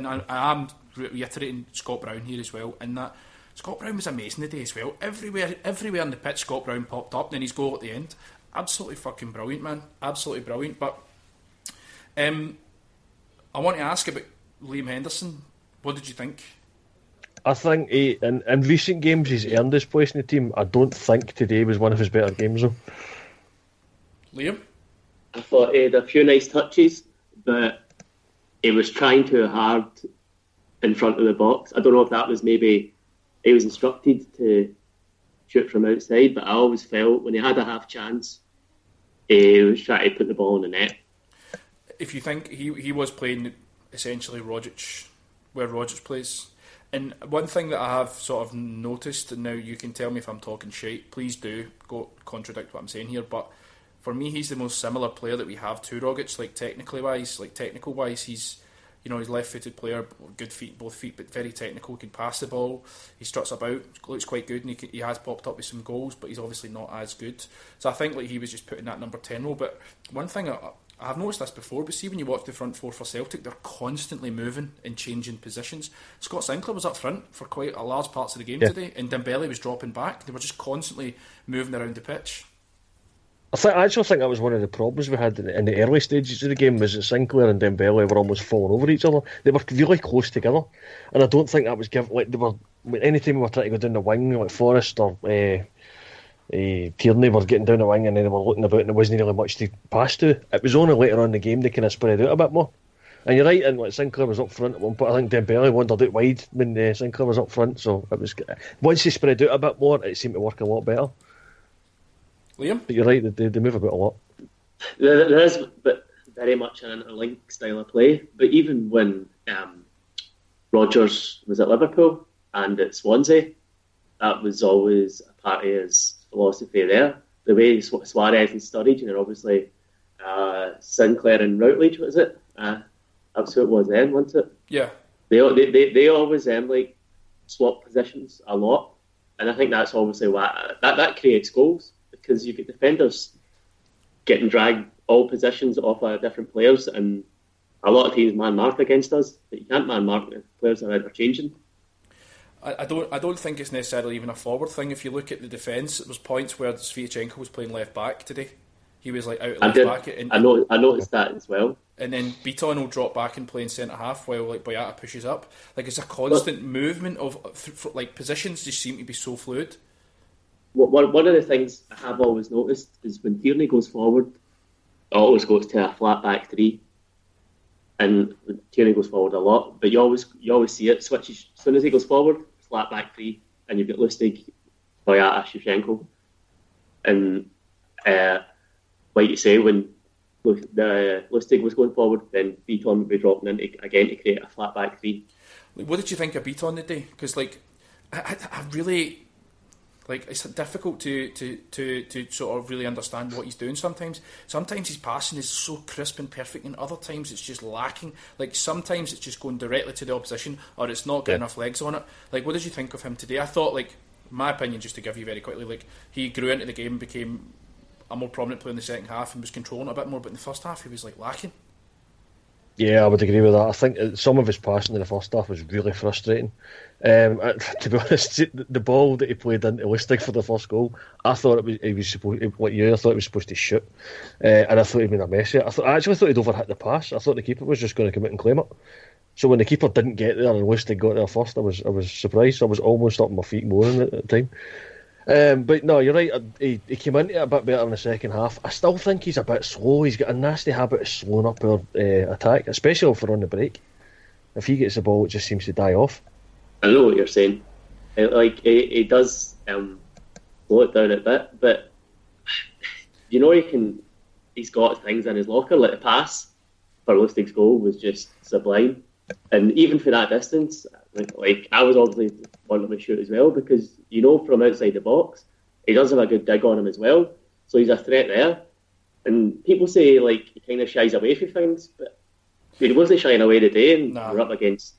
Speaker 2: I am reiterating Scott Brown here as well. In that Scott Brown was amazing today as well. Everywhere in the pitch, Scott Brown popped up, and then his goal at the end, absolutely fucking brilliant, man, absolutely brilliant. But I want to ask about Liam Henderson. What did you think?
Speaker 3: I think in recent games he's earned his place in the team. I don't think today was one of his better games though.
Speaker 2: Liam?
Speaker 7: I thought he had a few nice touches, but he was trying too hard in front of the box. I don't know if that was maybe he was instructed to shoot from outside, but I always felt when he had a half chance, he was trying to put the ball in the net.
Speaker 2: If you think he was playing essentially Rogic, where Rogic plays. And one thing that I have sort of noticed, and now you can tell me if I'm talking shite, please do go contradict what I'm saying here, but for me he's the most similar player that we have to Rogic, like technical wise, he's, you know, he's a left-footed player, good feet, both feet, but very technical, can pass the ball, he struts about, looks quite good, and he has popped up with some goals, but he's obviously not as good. So I think like he was just putting that number 10 role. But one thing I've noticed this before, but see when you watch the front four for Celtic, they're constantly moving and changing positions. Scott Sinclair was up front for quite a large parts of the game today, and Dembele was dropping back. They were just constantly moving around the pitch.
Speaker 3: I actually think that was one of the problems we had in the early stages of the game, was that Sinclair and Dembele were almost falling over each other. They were really close together, and I don't think that was given. Like, they were, any time we were trying to go down the wing, like Forrest or Tierney were getting down the wing, and then they were looking about, and there wasn't really much to pass to. It was only later on in the game they kind of spread out a bit more. And you're right, and like Sinclair was up front at one point. I think Dembele wandered out wide when Sinclair was up front. So it was, once they spread out a bit more, it seemed to work a lot better.
Speaker 2: Liam?
Speaker 3: But you're right, they move about a lot.
Speaker 7: There is, but very much an interlink style of play. But even when Rodgers was at Liverpool and at Swansea, that was always a part of his philosophy there. The way Suarez and Sturridge, and then obviously Sinclair and Routledge, was it? That's who it was then, wasn't it?
Speaker 2: Yeah.
Speaker 7: They always like swap positions a lot, and I think that's obviously why that creates goals, because you get defenders getting dragged all positions off of different players, and a lot of teams man mark against us, but you can't man mark if players are interchanging.
Speaker 2: I don't think it's necessarily even a forward thing. If you look at the defence, it was points where Sviatchenko was playing left back today. He was like out at left back.
Speaker 7: I noticed that as well.
Speaker 2: And then Beaton will drop back and play in centre half while like Boyata pushes up. Like, it's a constant movement of like positions just seem to be so fluid.
Speaker 7: One of the things I have always noticed is when Tierney goes forward, it always goes to a flat back three, and Tierney goes forward a lot. But you always see it switches as soon as he goes forward, flat back three, and you've got Lustig, Boyata, Shevchenko, and like you say, when Lustig was going forward, then Beaton would be dropping in again to create a flat back three.
Speaker 2: What did you think of Beaton today? Because like, I really. Like, it's difficult to sort of really understand what he's doing sometimes. Sometimes his passing is so crisp and perfect, and other times it's just lacking. Like, sometimes it's just going directly to the opposition, or it's not got enough legs on it. Like, what did you think of him today? I thought, like, my opinion, just to give you very quickly, like, he grew into the game and became a more prominent player in the second half and was controlling it a bit more, but in the first half he was, like, lacking.
Speaker 3: Yeah, I would agree with that. I think some of his passing in the first half was really frustrating. To be honest, the ball that he played into Lustig for the first goal, I thought he was supposed, like you, I thought he was supposed to shoot, and I thought he'd been a mess. I actually thought he'd overhit the pass. I thought the keeper was just going to come out and claim it. So when the keeper didn't get there and Lustig got there first, I was surprised. I was almost up on my feet moaning at the time. But no, you're right. He came into it a bit better in the second half. I still think he's a bit slow. He's got a nasty habit of slowing up our attack, especially if we're on the break. If he gets the ball, it just seems to die off.
Speaker 7: I know what you're saying. Like, he does slow it down a bit, but you know he's got things in his locker. Like, the pass for Lustig's goal was just sublime, and even for that distance, like I was obviously wanting to shoot as well, because you know from outside the box he does have a good dig on him as well, so he's a threat there. And people say like he kind of shies away from things, but he wasn't shying away today, and you're up against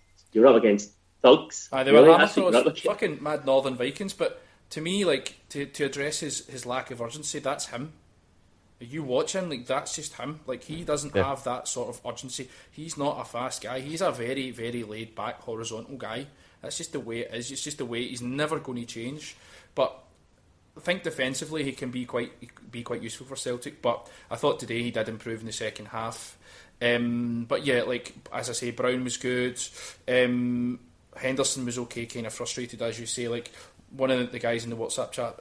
Speaker 7: thugs.
Speaker 2: They were hammer throws, fucking mad Northern Vikings. But to me, like, to address his lack of urgency, that's him. You watch him, like, that's just him. Like, he doesn't have that sort of urgency. He's not a fast guy. He's a very, very laid back, horizontal guy. That's just the way it is. It's just the way. He's never going to change. But I think defensively he can be quite useful for Celtic. But I thought today he did improve in the second half. But yeah, like, as I say, Brown was good. Henderson was okay, kind of frustrated, as you say. Like, one of the guys in the WhatsApp chat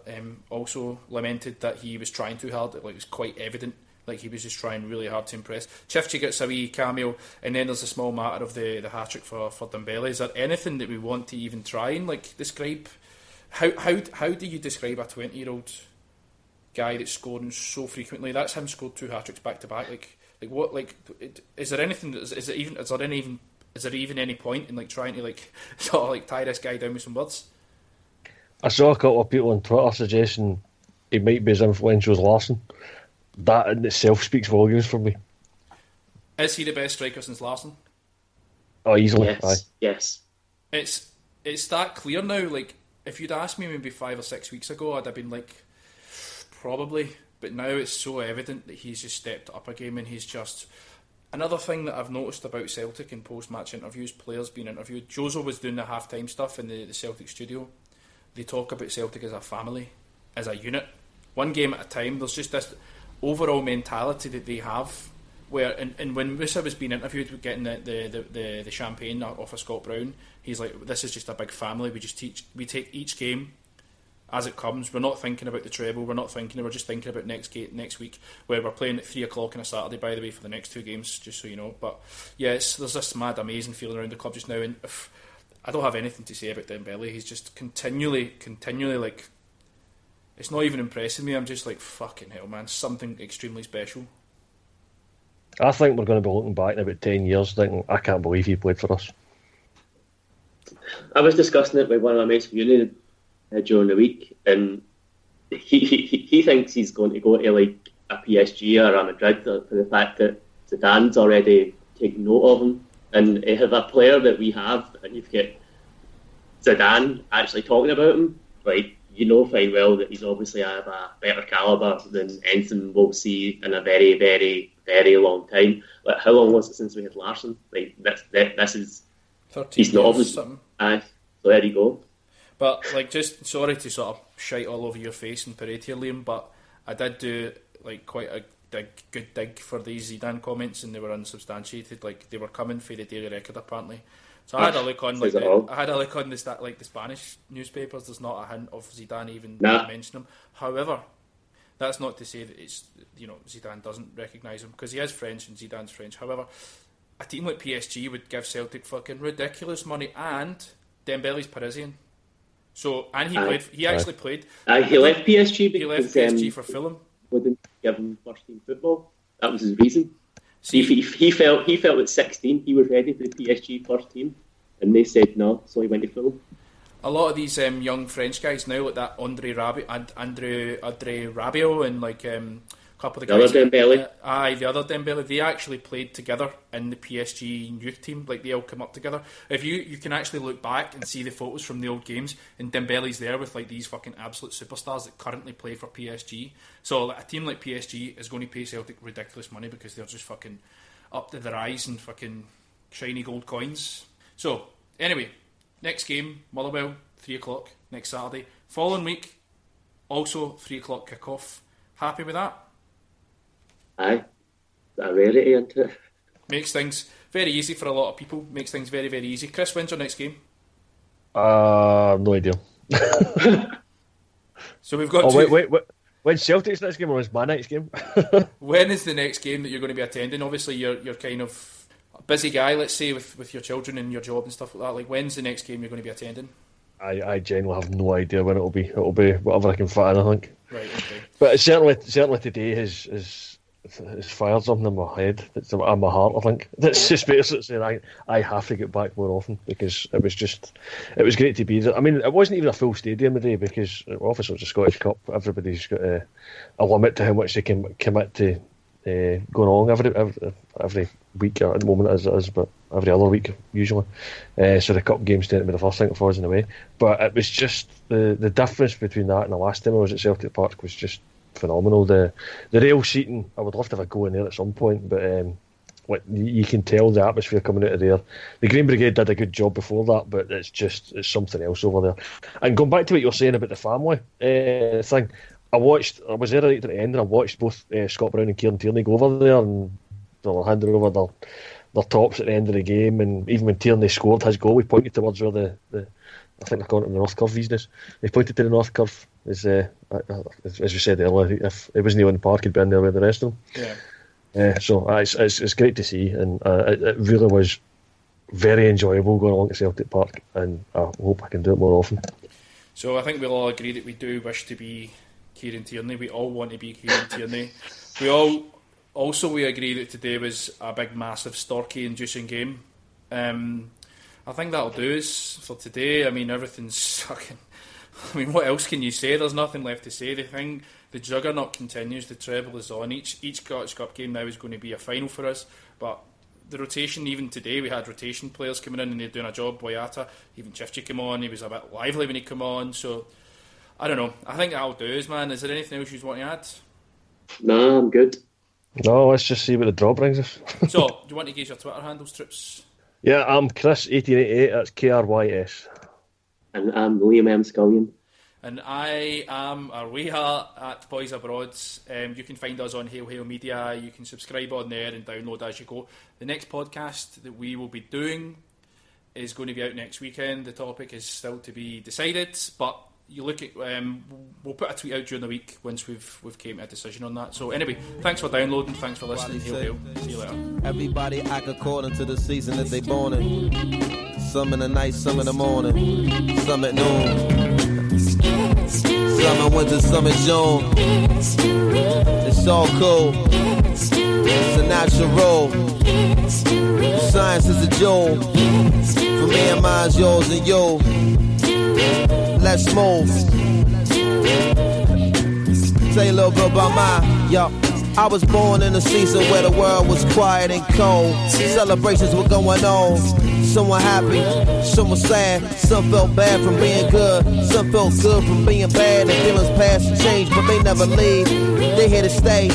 Speaker 2: also lamented that he was trying too hard. Like, it was quite evident Like he was just trying really hard to impress. Chifchi gets a wee cameo, and then there's a small matter of the hat-trick for Dembele. Is there anything that we want to even try and like describe? How do you describe a 20-year-old guy that's scoring so frequently? That's him scored 2 hat-tricks back to back. Like what? Like is there anything? Is there even any point in like trying to like sort of like tie this guy down with some words?
Speaker 3: I saw a couple of people on Twitter suggesting he might be as influential as Larsson. That in itself speaks volumes for me.
Speaker 2: Is he the best striker since Larsson?
Speaker 3: Oh, easily.
Speaker 7: Yes.
Speaker 3: Aye.
Speaker 7: Yes.
Speaker 2: It's that clear now. Like if you'd asked me maybe 5 or 6 weeks ago, I'd have been like, probably. But now it's so evident that he's just stepped up a game, and he's just. Another thing that I've noticed about Celtic in post-match interviews, players being interviewed. Jozo was doing the half-time stuff in the Celtic studio. They talk about Celtic as a family, as a unit, one game at a time. There's just this overall mentality that they have, where and when Musa was being interviewed, getting the champagne off of Scott Brown, he's like, "This is just a big family. We take each game as it comes. We're not thinking about the treble. We're just thinking about next week, where we're playing at 3 o'clock on a Saturday, by the way, for the next 2 games, just so you know. But yes, there's this mad, amazing feeling around the club just now, and I don't have anything to say about Dembele. He's just continually like, it's not even impressing me. I'm just like, fucking hell, man, something extremely special.
Speaker 3: I think we're going to be looking back in about 10 years thinking, I can't believe he played for us.
Speaker 7: I was discussing it with one of my mates from uni during the week, and he thinks he's going to go to like a PSG or a Madrid for the fact that Zidane's already taken note of him, and to have a player that we have, and you've got Zidane actually talking about him, like, you know fine well that he's obviously of a better calibre than anything we'll see in a very, very, very long time. Like, how long was it since we had Larsson? Like, this is
Speaker 2: 13
Speaker 7: he's not
Speaker 2: years,
Speaker 7: obviously.
Speaker 2: something.
Speaker 7: So there you go.
Speaker 2: But like, just sorry to sort of shite all over your face and parade here, Liam, but I did do like quite a good dig for these Zidane comments, and they were unsubstantiated. Like, they were coming for the Daily Record apparently. So I had a look on like the Spanish newspapers. There's not a hint of Zidane even mentioning him. However, that's not to say that it's, you know, Zidane doesn't recognise him, because he is French and Zidane's French. However, a team like PSG would give Celtic fucking ridiculous money, and Dembele's Parisian. So, and he actually played.
Speaker 7: He left PSG because
Speaker 2: he left PSG for Fulham.
Speaker 7: Wouldn't give him first team football. That was his reason. See, he felt at 16 he was ready for the PSG first team, and they said no, so he went to Fulham.
Speaker 2: A lot of these young French guys now, like that Andre Rabiot, and like a couple of the guys.
Speaker 7: The other Dembele.
Speaker 2: The other Dembele. They actually played together in the PSG youth team. Like, they all come up together. If you can actually look back and see the photos from the old games, and Dembele's there with like these fucking absolute superstars that currently play for PSG. So like, a team like PSG is going to pay Celtic ridiculous money because they're just fucking up to their eyes and fucking shiny gold coins. So anyway, next game, Motherwell, 3 o'clock next Saturday. Following week, also 3 o'clock kickoff. Happy with that?
Speaker 7: Aye, a rarity, isn't it?
Speaker 2: Makes things very easy for a lot of people. Makes things very, very easy. Chris, when's your next game?
Speaker 3: No idea.
Speaker 2: So we've got.
Speaker 3: Wait. When's Celtic's next game, or when's my next game?
Speaker 2: When is the next game that you're going to be attending? Obviously, you're kind of a busy guy, let's say, with your children and your job and stuff like that. Like, when's the next game you're going to be attending?
Speaker 3: I genuinely have no idea when it'll be. It'll be whatever I can fit in, I think.
Speaker 2: Right. Okay.
Speaker 3: But certainly today has fired something in my head. It's in my heart, I think. That's just basically saying I have to get back more often, because it was great to be there. I mean, it wasn't even a full stadium today, because obviously it was a Scottish Cup. Everybody's got a limit to how much they can commit to going on every week, or at the moment as it is, but every other week usually. So the cup games tend to be the first thing that falls in the way. But it was just the difference between that and the last time I was at Celtic Park was just phenomenal. The rail seating, I would love to have a go in there at some point, but you can tell the atmosphere coming out of there. The Green Brigade did a good job before that, but it's something else over there. And going back to what you were saying about the family thing, I was there right at the end, and I watched both Scott Brown and Kieran Tierney go over there, and they were handing over their tops at the end of the game. And even when Tierney scored his goal, we pointed towards where the I think they're calling it the North Curve these days. He pointed to the North Curve as we said earlier. If it wasn't on the park, he'd been there with the rest of them.
Speaker 2: Yeah.
Speaker 3: So it's great to see, and it really was very enjoyable going along to Celtic Park, and I hope I can do it more often.
Speaker 2: So I think we'll all agree that we do wish to be Kieran Tierney. We all want to be Kieran Tierney. We agree that today was a big, massive, Storky-inducing game. I think that'll do us for today. I mean, everything's fucking... I mean, what else can you say? There's nothing left to say. The juggernaut continues. The treble is on. Each Scottish Cup game now is going to be a final for us. But the rotation, even today, we had rotation players coming in and they're doing a job. Boyata, even Chifchi came on. He was a bit lively when he came on. So, I don't know. I think that'll do us, man. Is there anything else you want to add?
Speaker 7: No, I'm good.
Speaker 3: No, let's just see what the draw brings us.
Speaker 2: So, do you want to give your Twitter handles, Trips?
Speaker 3: Yeah, I'm Krys1888, that's Krys.
Speaker 7: And I'm Liam M. Scullion.
Speaker 2: And I am, or we are, at Bhoys Abroad. You can find us on Hail Media. You can subscribe on there and download as you go. The next podcast that we will be doing is going to be out next weekend. The topic is still to be decided, but you look at we'll put a tweet out during the week once we've came to a decision on that. So anyway, thanks for downloading, thanks for listening. Hail. See you later.
Speaker 8: Everybody act according to the season that they born in. Some in the night, some in the morning, some at noon, some in winter, some in June. It's all cool. It's a natural. Science is a jewel. For me and mine's yours and you. Let's move. Tell you a little bit about mine. Yo, I was born in a season where the world was quiet and cold. Celebrations were going on. Some were happy, some were sad. Some felt bad from being good. Some felt good from being bad. And feelings past and change, but they never leave. They here to stay.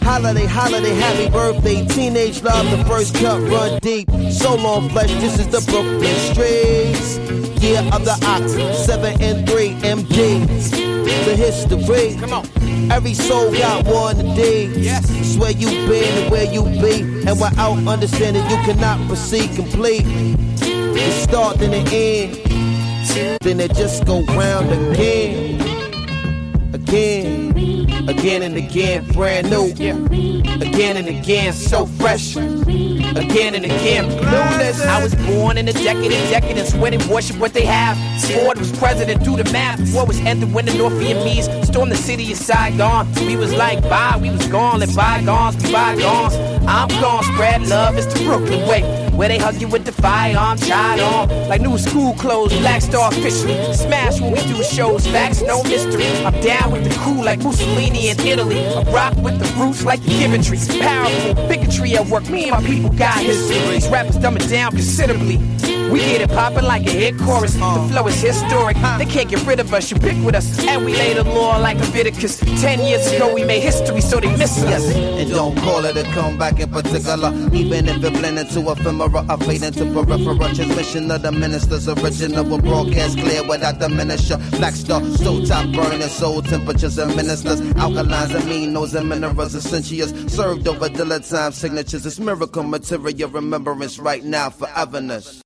Speaker 8: Holiday, happy birthday. Teenage love, the first cup, run deep. So long flesh, this is the Brooklyn streets. Year of the ox, 7 and 3, MD. The history. Come on. Every soul got one today. Yes. It's where you been and where you be. And without understanding, you cannot proceed complete. It start then it end. Then it just go round again. Again and again, brand new. Again and again, so fresh. Again and again, clueless. I was born in a decadence, winning worship what they have. Ford was president, do the math. War was ended when the North Vietnamese stormed the city of Saigon. We was like bye, we was gone, let bygones be bygones. I'm gone, spread love, it's the Brooklyn way. Where they hug you with the firearm, child on. Like new school clothes, Black Star officially. Smash when we do shows, facts, no mystery. I'm down with the crew like Mussolini in Italy. I rock with the roots like the Giventry. Powerful bigotry at work, me and my people got history. These rappers dumb it down considerably. We get it poppin' like a hit chorus. The flow is historic. They can't get rid of us, ubiquitous. And we lay the law like Leviticus. 10 years ago we made history, so they miss us. And don't call it a comeback in particular. Even if it blend into ephemera, I fade into peripheral. Transmission of the minister's original will broadcast clear without diminisher. Black Star, so top burning, soul temperatures and ministers. Alkalines, aminos and minerals, essentials. Served over dilettant signatures. It's miracle material remembrance right now, foreverness.